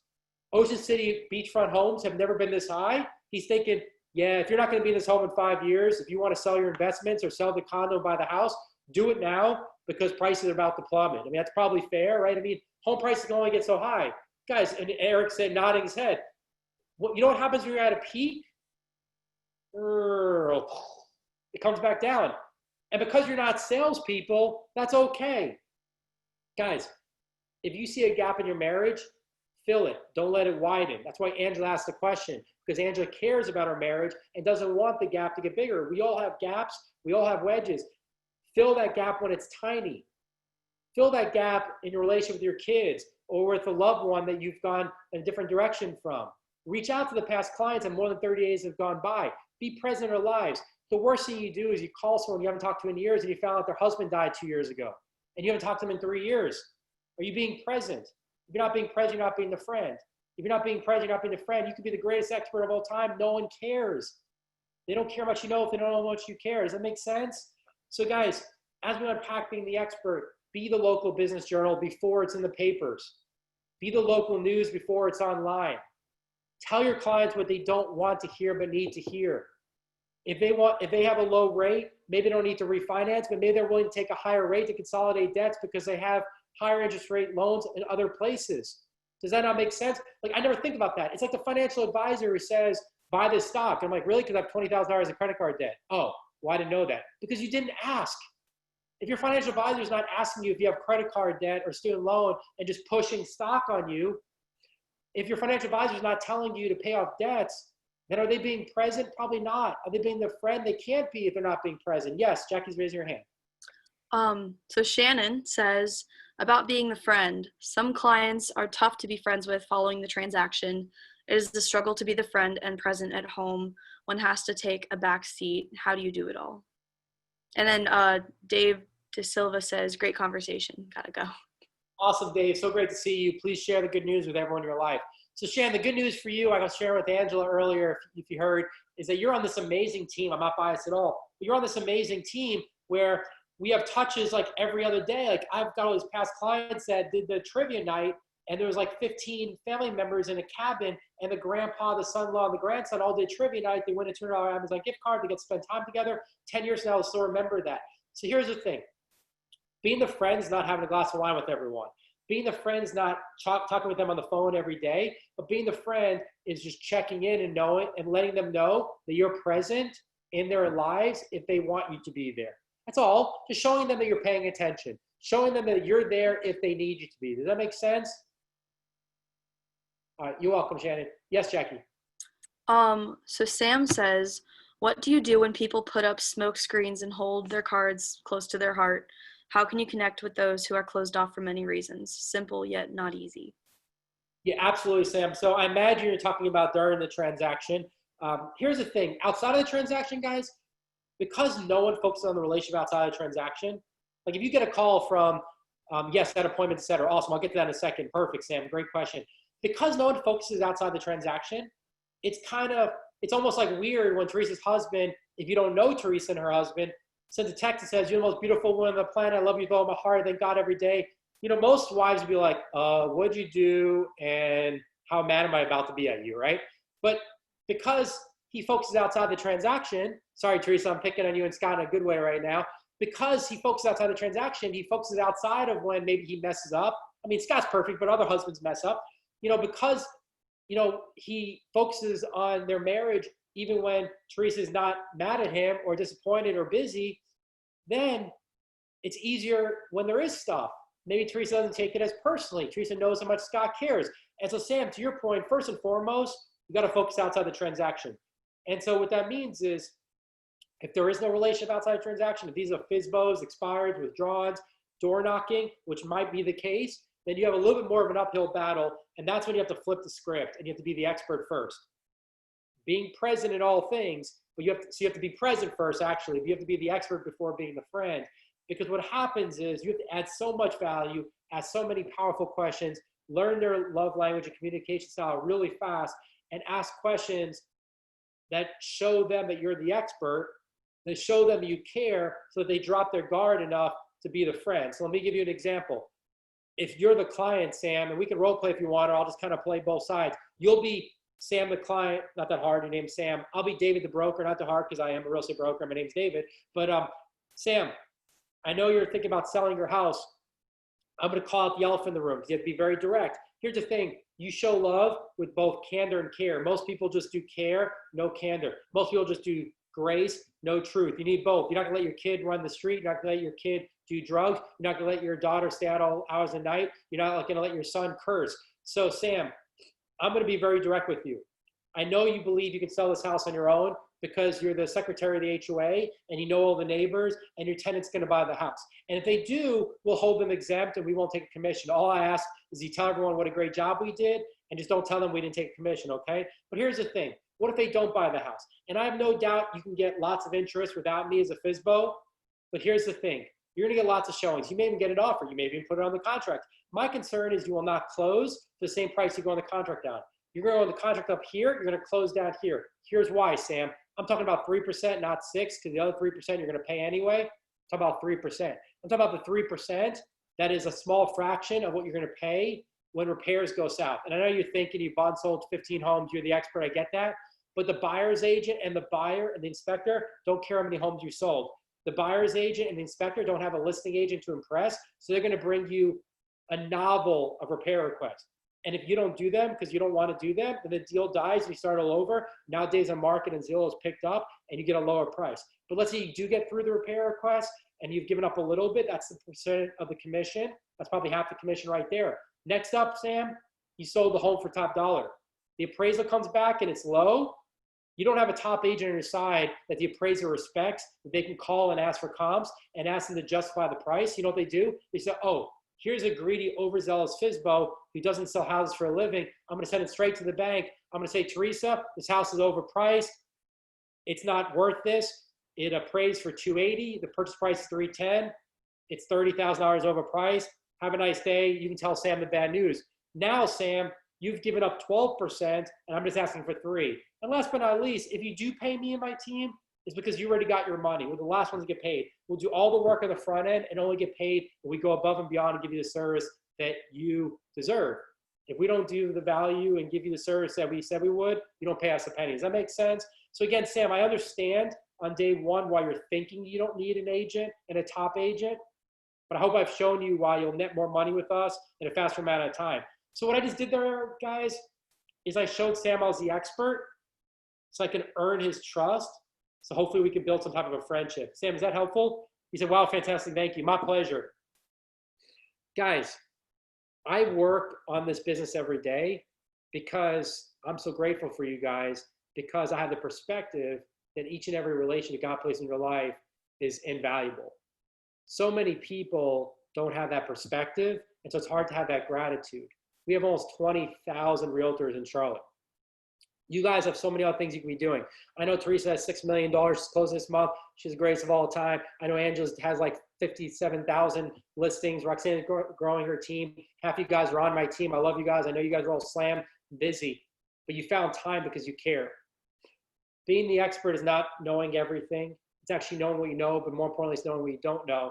Ocean City beachfront homes have never been this high. He's thinking, yeah, if you're not going to be in this home in 5 years, if you want to sell your investments or sell the condo and buy the house, do it now because prices are about to plummet. I mean, that's probably fair, right? I mean, home prices can only get so high. Guys, and Eric said, nodding his head, you know what happens when you're at a peak? It comes back down. And because you're not salespeople, that's okay. Guys, if you see a gap in your marriage, fill it. Don't let it widen. That's why Angela asked the question, because Angela cares about her marriage and doesn't want the gap to get bigger. We all have gaps. We all have wedges. Fill that gap when it's tiny. Fill that gap in your relationship with your kids or with a loved one that you've gone in a different direction from. Reach out to the past clients and more than 30 days have gone by. Be present in their lives. The worst thing you do is you call someone you haven't talked to in years and you found out their husband died 2 years ago and you haven't talked to them in 3 years. Are you being present? If you're not being present, you're not being the friend. If you're not being present, you're not being the friend. You could be the greatest expert of all time. No one cares. They don't care how much you know if they don't know how much you care. Does that make sense? So guys, as we unpack being the expert, be the local business journal before it's in the papers. Be the local news before it's online. Tell your clients what they don't want to hear but need to hear. If they have a low rate, maybe they don't need to refinance, but maybe they're willing to take a higher rate to consolidate debts because they have higher interest rate loans in other places. Does that not make sense? Like, I never think about that. It's like the financial advisor who says, buy this stock. I'm like, really? Because I have $20,000 in credit card debt. Oh, well, I didn't know that. Because you didn't ask. If your financial advisor is not asking you if you have credit card debt or student loan and just pushing stock on you, if your financial advisor is not telling you to pay off debts, then are they being present? Probably not. Are they being the friend? They can't be if they're not being present. Yes, Jackie's raising her hand. So Shannon says, about being the friend, some clients are tough to be friends with following the transaction. It is the struggle to be the friend and present at home. One has to take a back seat. How do you do it all? And then Dave De Silva says, great conversation. Gotta go. Awesome, Dave. So great to see you. Please share the good news with everyone in your life. So Shannon, the good news for you, I was sharing with Angela earlier, if you heard, is that you're on this amazing team. I'm not biased at all. But you're on this amazing team where we have touches like every other day. Like I've got all these past clients that did the trivia night and there was like 15 family members in a cabin and the grandpa, the son-in-law, and the grandson all did trivia night. They win a $200 Amazon gift card. They get to spend time together. 10 years now, they'll still remember that. So here's the thing. Being the friend is not having a glass of wine with everyone. Being the friend is not talking with them on the phone every day, but being the friend is just checking in and knowing and letting them know that you're present in their lives if they want you to be there. That's all. Just showing them that you're paying attention. Showing them that you're there if they need you to be. Does that make sense? All right, you're welcome, Shannon. Yes, Jackie. So Sam says, what do you do when people put up smoke screens and hold their cards close to their heart? How can you connect with those who are closed off for many reasons? Simple yet not easy. Yeah, absolutely, Sam. So I imagine you're talking about during the transaction. Here's the thing. Outside of the transaction, guys, because no one focuses on the relationship outside of the transaction, like if you get a call from, yes, that appointment, et cetera, awesome. I'll get to that in a second. Perfect, Sam. Great question. Because no one focuses outside the transaction, it's almost like weird when Teresa's husband, if you don't know Teresa and her husband, sends a text that says, you're the most beautiful woman on the planet. I love you with all my heart. I thank God every day. You know, most wives would be like, what'd you do? And how mad am I about to be at you, right? But because he focuses outside the transaction. Sorry, Teresa, I'm picking on you and Scott in a good way right now. Because he focuses outside the transaction, he focuses outside of when maybe he messes up. I mean, Scott's perfect, but other husbands mess up. Because, he focuses on their marriage, even when Teresa's not mad at him or disappointed or busy, then it's easier when there is stuff. Maybe Teresa doesn't take it as personally. Teresa knows how much Scott cares. And so, Sam, to your point, first and foremost, you got to focus outside the transaction. And so what that means is, if there is no relationship outside the transaction, if these are FSBOs, expireds, withdrawals, door knocking, which might be the case, then you have a little bit more of an uphill battle. And that's when you have to flip the script and you have to be the expert first. Being present in all things, but you have to be present first, actually. You have to be the expert before being the friend. Because what happens is you have to add so much value, ask so many powerful questions, learn their love language and communication style really fast, and ask questions that show them that you're the expert, that show them you care, so that they drop their guard enough to be the friend. So let me give you an example. If you're the client, Sam, and we can role play if you want, or I'll just kind of play both sides. You'll be Sam the client, not that hard, your name's Sam. I'll be David the broker, not that hard because I am a real estate broker. My name's David. But Sam, I know you're thinking about selling your house. I'm going to call out the elephant in the room because you have to be very direct. Here's the thing. You show love with both candor and care. Most people just do care, no candor. Most people just do grace, no truth. You need both. You're not going to let your kid run the street. You're not going to let your kid do drugs. You're not going to let your daughter stay out all hours of the night. You're not going to let your son curse. So, Sam, I'm going to be very direct with you. I know you believe you can sell this house on your own because you're the secretary of the HOA and you know all the neighbors and your tenant's going to buy the house. And if they do, we'll hold them exempt and we won't take a commission. All I ask is you tell everyone what a great job we did and just don't tell them we didn't take a commission, okay? But here's the thing. What if they don't buy the house? And I have no doubt you can get lots of interest without me as a FSBO, but here's the thing. You're going to get lots of showings. You may even get an offer. You may even put it on the contract. My concern is you will not close for the same price you go on the contract down. You're going to go on the contract up here. You're going to close down here. Here's why, Sam. I'm talking about 3%, not 6%, because the other 3% you're going to pay anyway. I'm talking about 3%. I'm talking about the 3%. That is a small fraction of what you're going to pay when repairs go south. And I know you're thinking you bought and sold 15 homes. You're the expert. I get that. But the buyer's agent and the buyer and the inspector don't care how many homes you sold. The buyer's agent and the inspector don't have a listing agent to impress. So they're going to bring you a novel of repair requests. And if you don't do them because you don't want to do them, then the deal dies and you start all over. Nowadays, on market and Zillow is picked up and you get a lower price. But let's say you do get through the repair request and you've given up a little bit. That's the percent of the commission. That's probably half the commission right there. Next up, Sam, you sold the home for top dollar. The appraisal comes back and it's low. You don't have a top agent on your side that the appraiser respects, that they can call and ask for comps and ask them to justify the price. You know what they do? They say, oh, here's a greedy, overzealous FSBO who doesn't sell houses for a living. I'm going to send it straight to the bank. I'm going to say, Teresa, this house is overpriced. It's not worth this. It appraised for $280. The purchase price is $310. It's $30,000 overpriced. Have a nice day. You can tell Sam the bad news. Now, Sam, you've given up 12%, and I'm just asking for 3%. And last but not least, if you do pay me and my team, it's because you already got your money. We're the last ones to get paid. We'll do all the work on the front end and only get paid when we go above and beyond and give you the service that you deserve. If we don't do the value and give you the service that we said we would, you don't pay us a penny. Does that make sense? So again, Sam, I understand on day one why you're thinking you don't need an agent and a top agent, but I hope I've shown you why you'll net more money with us in a faster amount of time. So what I just did there, guys, is I showed Sam I was the expert so I can earn his trust. So hopefully we can build some type of a friendship. Sam, is that helpful? He said, wow, fantastic. Thank you. My pleasure. Guys, I work on this business every day because I'm so grateful for you guys, because I have the perspective that each and every relationship God places in your life is invaluable. So many people don't have that perspective, and so it's hard to have that gratitude. We have almost 20,000 realtors in Charlotte. You guys have so many other things you can be doing. I know Teresa has $6 million closing this month. She's the greatest of all time. I know Angela has like 57,000 listings. Roxanne is growing her team. Half you guys are on my team. I love you guys. I know you guys are all slammed busy, but you found time because you care. Being the expert is not knowing everything. It's actually knowing what you know, but more importantly, it's knowing what you don't know.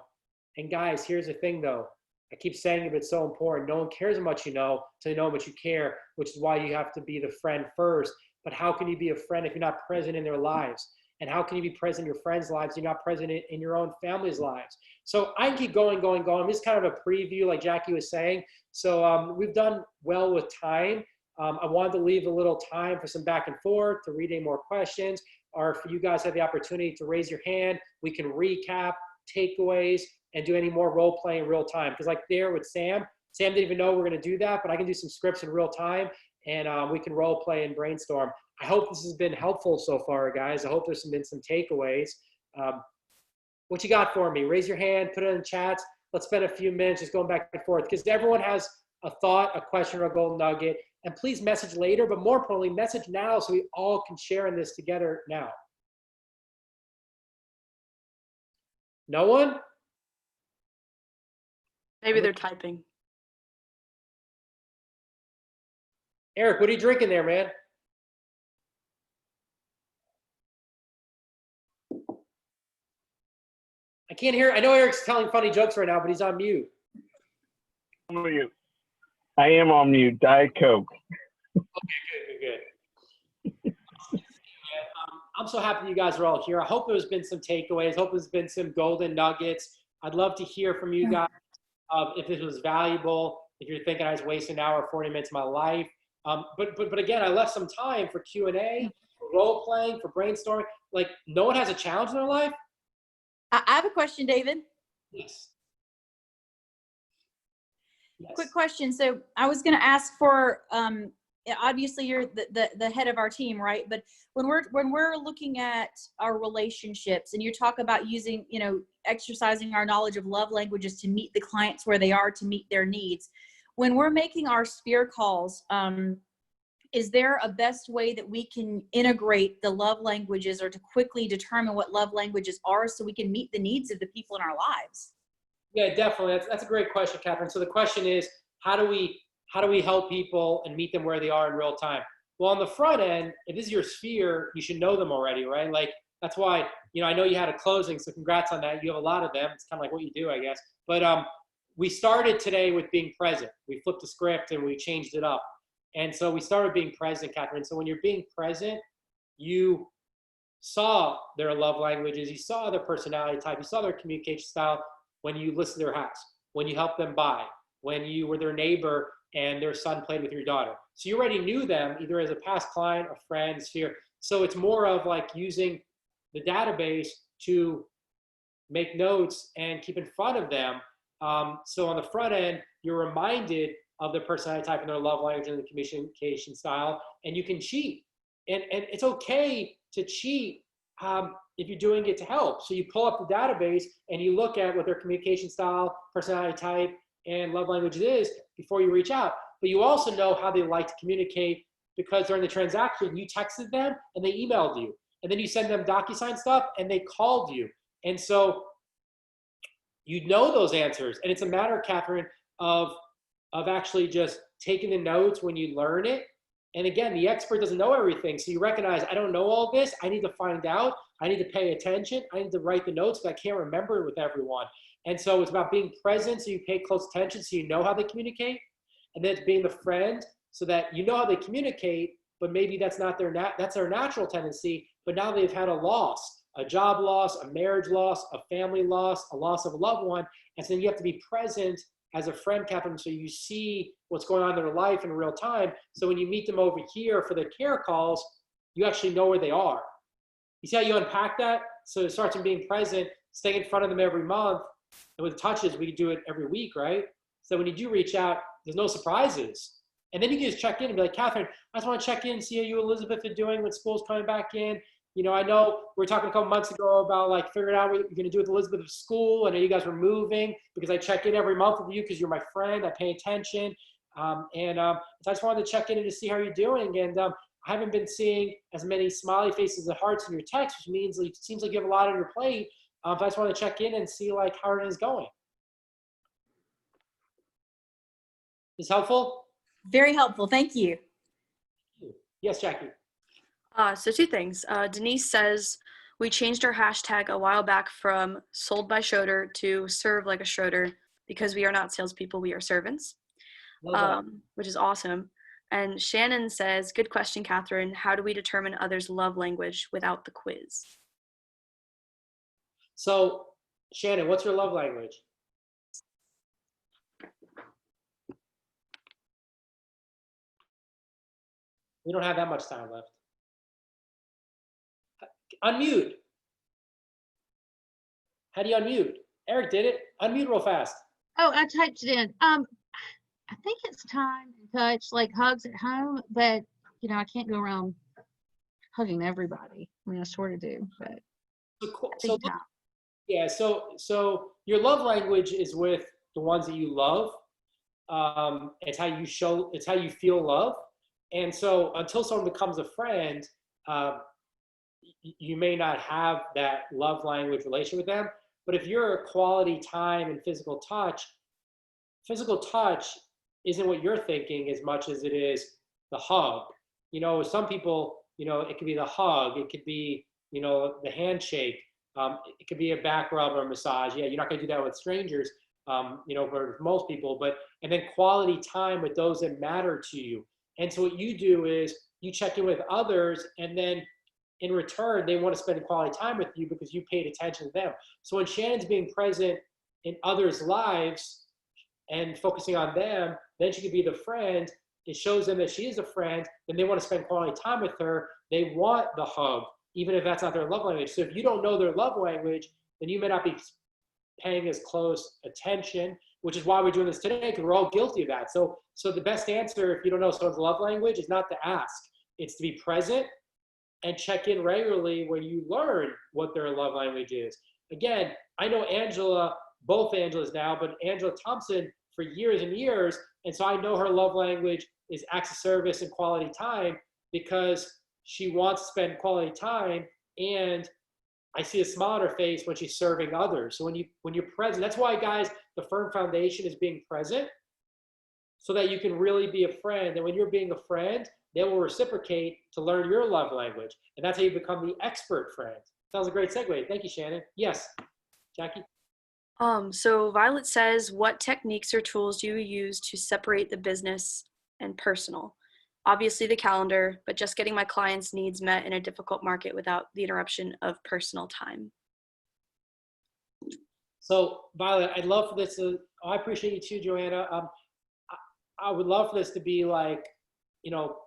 And guys, here's the thing though. I keep saying it, but it's so important. No one cares how much you know until you know how much you care, which is why you have to be the friend first. but how can you be a friend if you're not present in their lives? And how can you be present in your friends' lives if you're not present in your own family's lives? So I can keep going. This is kind of a preview, like Jackie was saying. So we've done well with time. I wanted to leave a little time for some back and forth, to read any more questions, or if you guys have the opportunity to raise your hand, we can recap, takeaways, and do any more role play in real time. Because like there with Sam didn't even know we're going to do that, but I can do some scripts in real time, and we can role play and brainstorm. I hope this has been helpful so far, guys. I hope there's been some takeaways. What you got for me? Raise your hand, put it in the chats. Let's spend a few minutes just going back and forth, because everyone has a thought, a question, or a golden nugget. And please message later, but more importantly, message now so we all can share in this together now. No one? Maybe they're typing. Eric, what are you drinking there, man? I can't hear. I know Eric's telling funny jokes right now, but he's on mute. Mute. I am on mute. Diet Coke. Okay, good. I'm so happy you guys are all here. I hope there's been some takeaways. I hope there's been some golden nuggets. I'd love to hear from you guys if this was valuable, if you're thinking I was wasting an hour or 40 minutes of my life. But again, I left some time for Q&A, for role playing, for brainstorming. Like, no one has a challenge in their life? I have a question, David. Yes. Quick question. So I was going to ask for, obviously you're the head of our team, right? But when we're looking at our relationships, and you talk about using, exercising our knowledge of love languages to meet the clients where they are, to meet their needs. When we're making our sphere calls, is there a best way that we can integrate the love languages, or to quickly determine what love languages are, so we can meet the needs of the people in our lives? Yeah, definitely. That's a great question, Catherine. So the question is, how do we help people and meet them where they are in real time? Well, on the front end, if this is your sphere, you should know them already, right? Like, that's why, I know you had a closing, so congrats on that. You have a lot of them. It's kind of like what you do, I guess. But we started today with being present. We flipped the script and we changed it up. And so we started being present, Catherine. So when you're being present, you saw their love languages, you saw their personality type, you saw their communication style when you listed their house, when you helped them buy, when you were their neighbor and their son played with your daughter. So you already knew them either as a past client or friend, sphere. So it's more of like using the database to make notes and keep in front of them. So on the front end, you're reminded of their personality type and their love language and the communication style, and you can cheat. And it's okay to cheat if you're doing it to help. So you pull up the database and you look at what their communication style, personality type, and love language is before you reach out. But you also know how they like to communicate, because during the transaction, you texted them and they emailed you. And then you send them DocuSign stuff and they called you. And so you know those answers. And it's a matter, Catherine, of actually just taking the notes when you learn it. And again, the expert doesn't know everything. So you recognize, I don't know all this. I need to find out. I need to pay attention. I need to write the notes, but I can't remember it with everyone. And so it's about being present, so you pay close attention, so you know how they communicate. And then it's being the friend, so that you know how they communicate, but maybe that's not that's their natural tendency. But now they've had a loss, a job loss, a marriage loss, a family loss, a loss of a loved one. And so then you have to be present as a friend, Catherine, so you see what's going on in their life in real time. So when you meet them over here for their care calls, you actually know where they are. You see how you unpack that? So it starts from being present, staying in front of them every month. And with touches, we do it every week, right? So when you do reach out, there's no surprises. And then you can just check in and be like, Catherine, I just want to check in and see how you, Elizabeth, are doing when school's coming back in. I know we were talking a couple months ago about like figuring out what you're going to do with Elizabeth at school. I know you guys were moving, because I check in every month with you because you're my friend. I pay attention. So I just wanted to check in and to see how you're doing. And I haven't been seeing as many smiley faces and hearts in your text, which means like, it seems like you have a lot on your plate. But I just want to check in and see like how it is going. Is this helpful? Very helpful. Thank you. Yes, Jackie. So two things. Denise says, we changed our hashtag a while back from sold by Schroeder to serve like a Schroeder, because we are not salespeople, we are servants, which is awesome. And Shannon says, good question, Catherine. How do we determine others' love language without the quiz? So, Shannon, what's your love language? We don't have that much time left. Unmute. How do you unmute? Eric did it. Unmute real fast. Oh, I typed it in. I think it's time and touch, like hugs at home, but you know, I can't go around hugging everybody. I mean, I sort of do, but So, I think time. yeah. So your love language is with the ones that you love. It's how you show. It's how you feel love. And so until someone becomes a friend, you may not have that love language relation with them. But if you're quality time and physical touch isn't what you're thinking as much as it is the hug. You know, some people, you know, it could be the hug, it could be, you know, the handshake, it could be a back rub or massage. Yeah, you're not gonna do that with strangers, you know, for most people, and then quality time with those that matter to you. And so what you do is you check in with others, and then in return, they want to spend quality time with you because you paid attention to them. So when Shannon's being present in others' lives and focusing on them, then she could be the friend. It shows them that she is a friend, and they want to spend quality time with her. They want the hug, even if that's not their love language. So if you don't know their love language, then you may not be paying as close attention, which is why we're doing this today, because we're all guilty of that. So the best answer, if you don't know someone's love language, is not to ask. It's to be present and check in regularly when you learn what their love language is. Again, I know Angela, both Angelas now, but Angela Thompson for years and years. And so I know her love language is acts of service and quality time because she wants to spend quality time, and I see a smile on her face when she's serving others. So when you're present, that's why, guys, the firm foundation is being present so that you can really be a friend. And when you're being a friend, they will reciprocate to learn your love language. And that's how you become the expert friend. Sounds a great segue. Thank you, Shannon. Yes, Jackie? So Violet says, what techniques or tools do you use to separate the business and personal? Obviously the calendar, but just getting my clients' needs met in a difficult market without the interruption of personal time. So Violet, I'd love for this to, I appreciate you too, Joanna. I would love for this to be like, you know,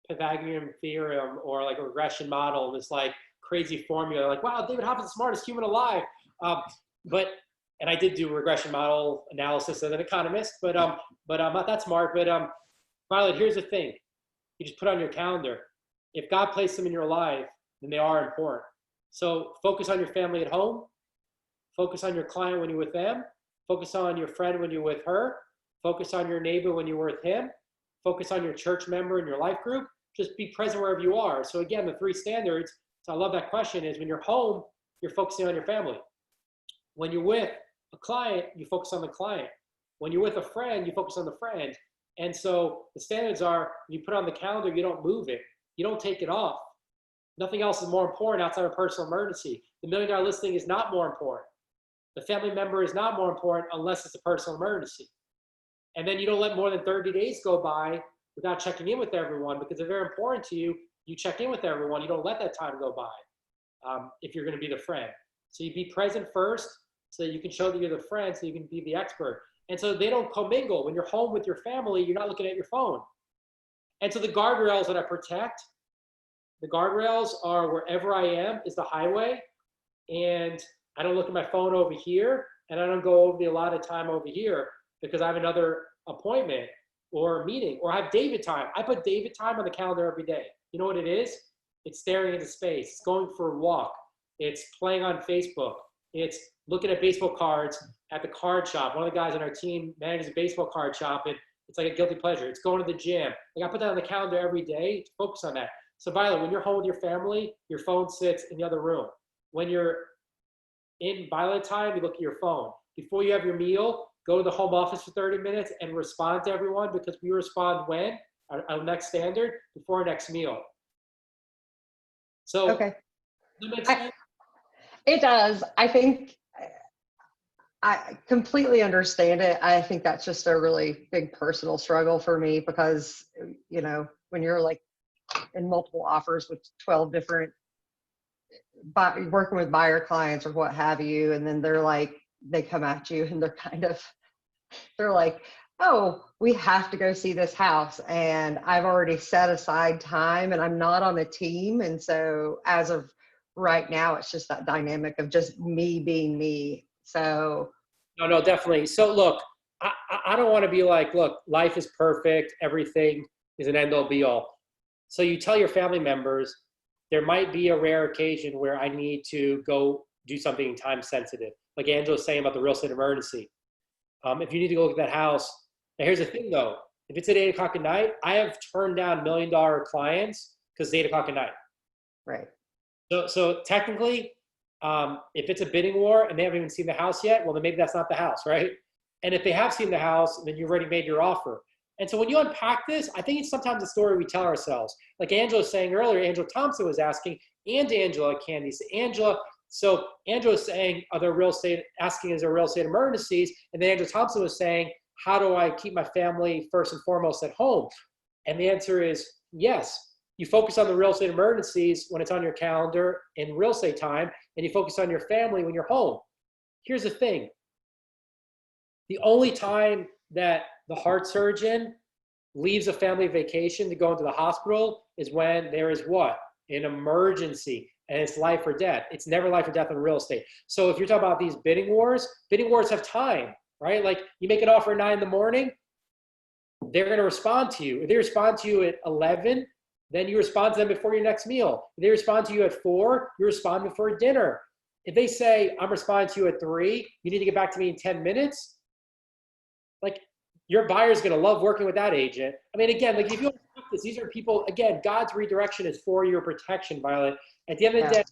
Pythagorean theorem or like a regression model, this like crazy formula, like, wow, David Hoffman's the smartest human alive. And I did do regression model analysis as an economist, but I'm not that smart. But Violet, here's the thing. You just put on your calendar. If God placed them in your life, then they are important. So focus on your family at home. Focus on your client when you're with them. Focus on your friend when you're with her. Focus on your neighbor when you're with him. Focus on your church member in your life group. Just be present wherever you are. So again, the 3 standards, so I love that question, is when you're home, you're focusing on your family. When you're with a client, you focus on the client. When you're with a friend, you focus on the friend. And so the standards are, you put on the calendar, you don't move it. You don't take it off. Nothing else is more important outside of personal emergency. The $1 million listing is not more important. The family member is not more important unless it's a personal emergency. And then you don't let more than 30 days go by without checking in with everyone, because if they're important to you, you check in with everyone. You don't let that time go by if you're going to be the friend. So you be present first so that you can show that you're the friend, so you can be the expert. And so they don't commingle. When you're home with your family, you're not looking at your phone. And so the guardrails that I protect, the guardrails are wherever I am is the highway. And I don't look at my phone over here, and I don't go over the allotted time over here because I have another appointment or meeting, or I have David time. I put David time on the calendar every day. You know what it is? It's staring into space. It's going for a walk. It's playing on Facebook. It's looking at baseball cards at the card shop. One of the guys on our team manages a baseball card shop, and it's like a guilty pleasure. It's going to the gym. Like, I put that on the calendar every day to focus on that. So Violet, when you're home with your family, your phone sits in the other room. When you're in Violet time, you look at your phone. Before you have your meal, go to the home office for 30 minutes and respond to everyone, because we respond when? Our next standard, before our next meal. So, Okay. does that make sense? It does. I think I completely understand it. I think that's just a really big personal struggle for me, because you know, when you're like in multiple offers with 12 different working with buyer clients or what have you, and then they're like, they come at you and they're like, oh, we have to go see this house, and I've already set aside time and I'm not on a team. And so as of right now, it's just that dynamic of just me being me. So No, definitely. So look, I don't want to be like, look, life is perfect, everything is an end all be all. So you tell your family members, there might be a rare occasion where I need to go do something time sensitive. Like Angela was saying about the real estate emergency. If you need to go look at that house, now here's the thing though, if it's at 8 o'clock at night, I have turned down $1 million clients because it's 8 o'clock at night. right. So technically, if it's a bidding war and they haven't even seen the house yet, well then maybe that's not the house, right? And if they have seen the house, then you've already made your offer. And so when you unpack this, I think it's sometimes a story we tell ourselves. Like Angela was saying earlier, Angela Thompson was asking, and Angela Candy. So Angela was saying, are there real estate, asking is there real estate emergencies? And then Angela Thompson was saying, how do I keep my family first and foremost at home? And the answer is yes. You focus on the real estate emergencies when it's on your calendar in real estate time, and you focus on your family when you're home. Here's the thing. The only time that the heart surgeon leaves a family vacation to go into the hospital is when there is what? An emergency, and it's life or death. It's never life or death in real estate. So if you're talking about these bidding wars have time, right? Like you make an offer at 9 in the morning, they're going to respond to you. If they respond to you at 11, then you respond to them before your next meal. If they respond to you at 4, you respond before dinner. If they say, I'm responding to you at 3, you need to get back to me in 10 minutes, like your buyer's going to love working with that agent. I mean, again, like if you don't practice, these are people, again, God's redirection is for your protection, Violet. At the end of the day,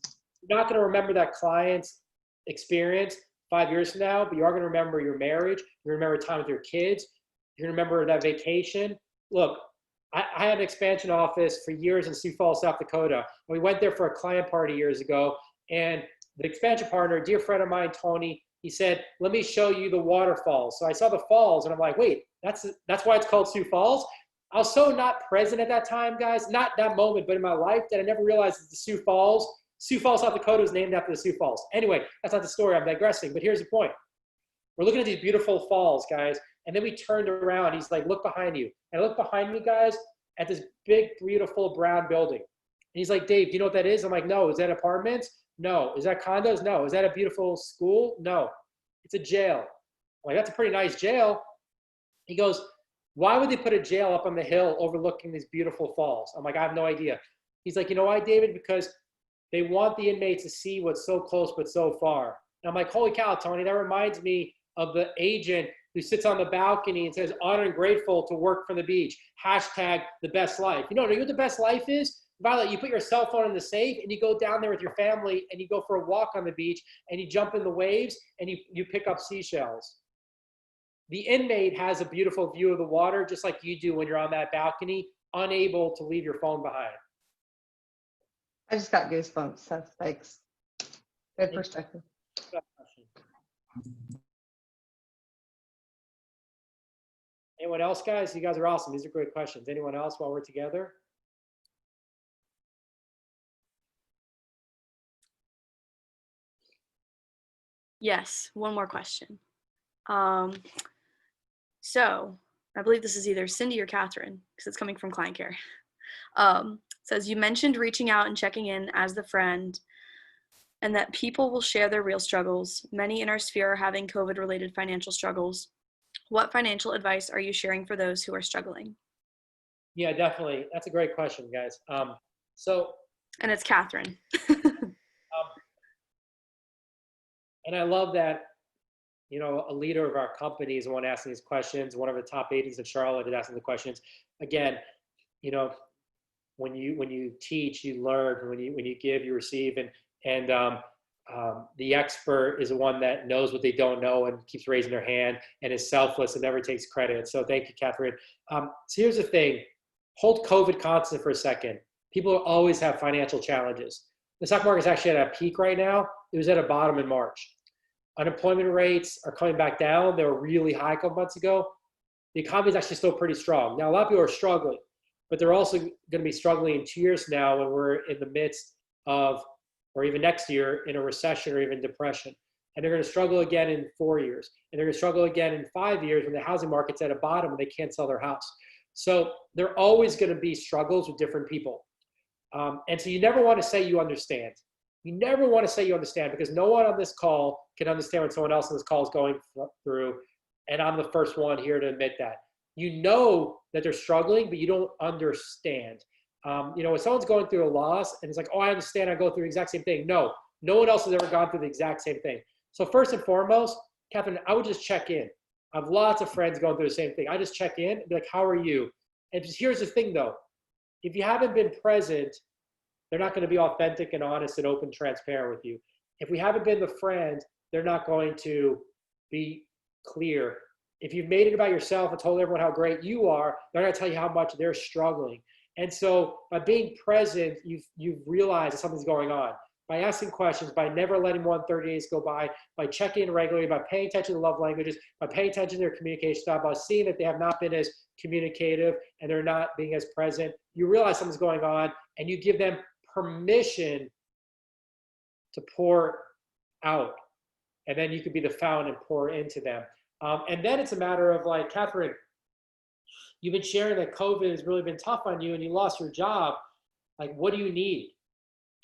you're not going to remember that client's experience 5 years from now, but you are going to remember your marriage. You're going to remember time with your kids. You're going to remember that vacation. Look, I had an expansion office for years in Sioux Falls, South Dakota. And we went there for a client party years ago. And the expansion partner, a dear friend of mine, Tony, he said, let me show you the waterfalls. So I saw the falls and I'm like, wait, that's why it's called Sioux Falls? I was so not present at that time, guys, not that moment, but in my life that I never realized that the Sioux Falls, South Dakota is named after the Sioux Falls. Anyway, that's not the story, I'm digressing, but here's the point. We're looking at these beautiful falls, guys, and then we turned around, he's like, look behind you. And I look behind me, guys, at this big, beautiful brown building. And he's like, Dave, do you know what that is? I'm like, no, is that apartments? No. Is that condos? No. Is that a beautiful school? No. It's a jail. I'm like, that's a pretty nice jail. He goes, why would they put a jail up on the hill overlooking these beautiful falls? I'm like, I have no idea. He's like, you know why, David? Because they want the inmates to see what's so close but so far. And I'm like, holy cow, Tony, that reminds me of the agent who sits on the balcony and says, honored and grateful to work from the beach. Hashtag the best life. You know what the best life is? Violet, you put your cell phone in the safe and you go down there with your family and you go for a walk on the beach and you jump in the waves and you pick up seashells. The inmate has a beautiful view of the water just like you do when you're on that balcony, unable to leave your phone behind. I just got goosebumps. So thanks. Good perspective. Anyone else, guys? You guys are awesome. These are great questions. Anyone else while we're together? Yes, one more question. So I believe this is either Cindy or Catherine because it's coming from client care. Says, you mentioned reaching out and checking in as the friend and that people will share their real struggles. Many in our sphere are having COVID-related financial struggles. What financial advice are you sharing for those who are struggling? Yeah, definitely. That's a great question, guys. And it's Catherine. And I love that, you know, a leader of our company is the one asking these questions. One of the top agents in Charlotte is asking the questions. Again, you know, when you teach, you learn. When you give, you receive. And the expert is the one that knows what they don't know and keeps raising their hand and is selfless and never takes credit. So thank you, Catherine. So here's the thing. Hold COVID constant for a second. People always have financial challenges. The stock market is actually at a peak right now. It was at a bottom in March. Unemployment rates are coming back down. They were really high a couple months ago. The economy is actually still pretty strong. Now, a lot of people are struggling. but they're also going to be struggling in 2 years from now when we're in the midst of, or even next year, in a recession or even depression. And they're going to struggle again in 4 years. And they're going to struggle again in 5 years when the housing market's at a bottom and they can't sell their house. So there are always going to be struggles with different people. And so you never want to say you understand. You never want to say you understand, because no one on this call can understand what someone else on this call is going through. And I'm the first one here to admit that. You know that they're struggling, but you don't understand. When someone's going through a loss and it's like, oh, I understand, I go through the exact same thing. No one else has ever gone through the exact same thing. So first and foremost, Catherine, I would just check in. I have lots of friends going through the same thing. I just check in and be like, how are you? And just, here's the thing though, if you haven't been present, they're not going to be authentic and honest and open, transparent with you. If we haven't been the friend, they're not going to be clear. If you've made it about yourself and told everyone how great you are, they're going to tell you how much they're struggling. And so by being present, you've realized that something's going on. By asking questions, by never letting 130 days go by checking in regularly, by paying attention to love languages, by paying attention to their communication style, by seeing that they have not been as communicative and they're not being as present, you realize something's going on and you give them permission to pour out. And then you could be the fountain and pour into them. And then it's a matter of like, Catherine, you've been sharing that COVID has really been tough on you and you lost your job. Like, what do you need?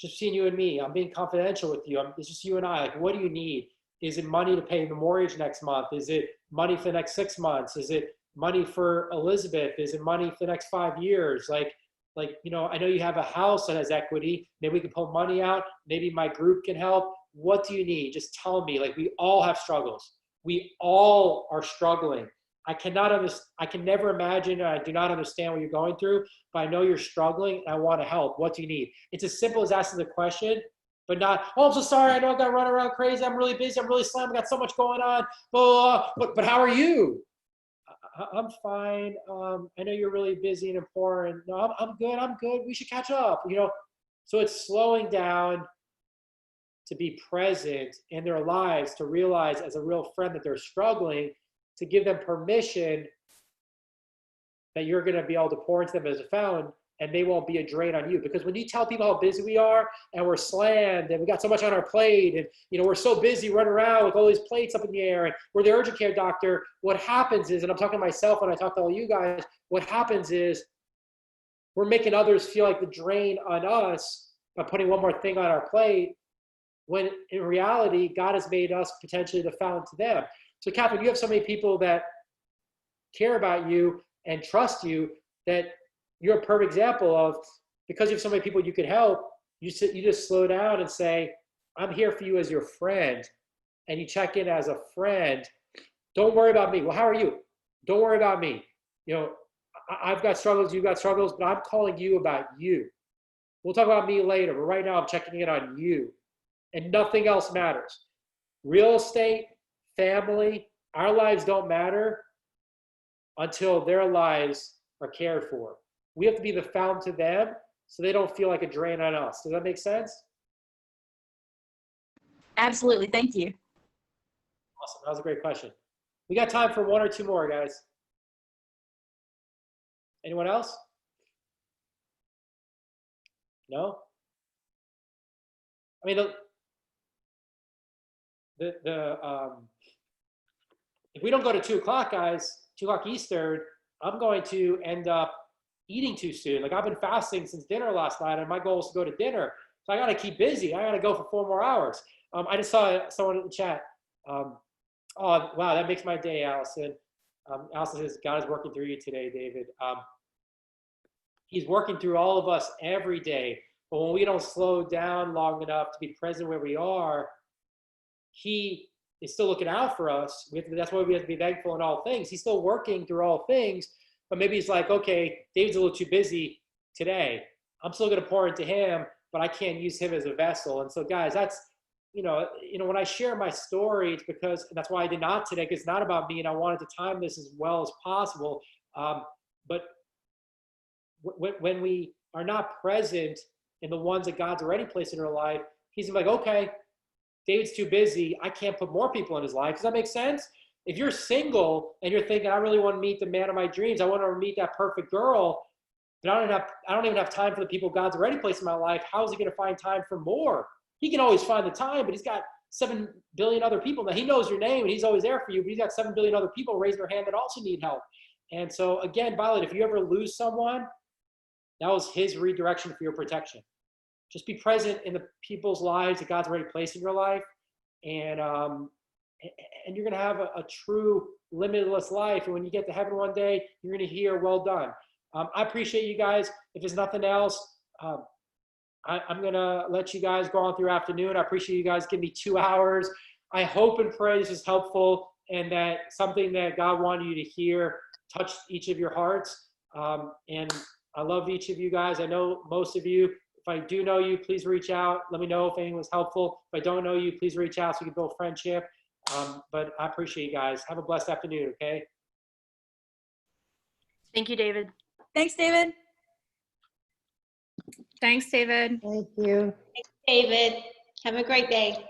Just seeing you and me. I'm being confidential with you. It's just you and I. Like, what do you need? Is it money to pay the mortgage next month? Is it money for the next 6 months? Is it money for Elizabeth? Is it money for the next 5 years? I know you have a house that has equity. Maybe we can pull money out. Maybe my group can help. What do you need? Just tell me. Like, we all have struggles. We all are struggling. I can never imagine, and I do not understand what you're going through, but I know you're struggling and I want to help. What do you need? It's as simple as asking the question, but not, oh, I'm so sorry, I know I got to run around crazy, I'm really busy, I'm really slammed, I got so much going on, blah, blah, blah. But how are you? I'm fine. I know you're really busy and important. No, I'm good. We should catch up. So it's slowing down to be present in their lives, to realize as a real friend that they're struggling, to give them permission that you're going to be able to pour into them as a fountain and they won't be a drain on you. Because when you tell people how busy we are and we're slammed and we got so much on our plate and we're so busy running around with all these plates up in the air and we're the urgent care doctor, what happens is, and I'm talking to myself when I talk to all you guys, what happens is we're making others feel like the drain on us by putting one more thing on our plate, when in reality, God has made us potentially the fountain to them. So Catherine, you have so many people that care about you and trust you that you're a perfect example of, because you have so many people you could help, you just slow down and say, I'm here for you as your friend. And you check in as a friend. Don't worry about me. Well, how are you? Don't worry about me. I've got struggles, you've got struggles, but I'm calling you about you. We'll talk about me later, but right now I'm checking in on you. And nothing else matters. Real estate, family, our lives don't matter until their lives are cared for. We have to be the fountain to them so they don't feel like a drain on us. Does that make sense? Absolutely. Thank you. Awesome. That was a great question. We got time for one or two more, guys. Anyone else? No? I mean, if we don't go to 2 o'clock, guys, 2 o'clock Eastern, I'm going to end up eating too soon. Like, I've been fasting since dinner last night, and my goal is to go to dinner. So I got to keep busy. I got to go for 4 more hours. I just saw someone in the chat. Oh, wow, that makes my day, Allison. Allison says, God is working through you today, David. He's working through all of us every day. But when we don't slow down long enough to be present where we are, he is still looking out for us. That's why we have to be thankful in all things. He's still working through all things, but maybe he's like, okay, David's a little too busy today. I'm still going to pour into him, but I can't use him as a vessel. And so, guys, that's, when I share my story, it's because, and that's why I did not today, because it's not about me, and I wanted to time this as well as possible. But when we are not present in the ones that God's already placed in our life, he's like, okay, David's too busy. I can't put more people in his life. Does that make sense? If you're single and you're thinking, I really want to meet the man of my dreams, I want to meet that perfect girl, but I don't even have time for the people God's already placed in my life. How is he going to find time for more? He can always find the time, but he's got 7 billion other people. Now, he knows your name and he's always there for you, but he's got 7 billion other people raising their hand that also need help. And so again, Violet, if you ever lose someone, that was his redirection for your protection. Just be present in the people's lives that God's already placed in your life. And you're going to have a true limitless life. And when you get to heaven one day, you're going to hear, well done. I appreciate you guys. If there's nothing else, I'm going to let you guys go on through your afternoon. I appreciate you guys giving me 2 hours. I hope and pray this is helpful and that something that God wanted you to hear touched each of your hearts. And I love each of you guys. I know most of you. If I do know you, please reach out. Let me know if anything was helpful. If I don't know you, please reach out so we can build friendship. But I appreciate you guys. Have a blessed afternoon, okay? Thank you, David. Thanks, David. Thanks, David. Thank you. David, have a great day.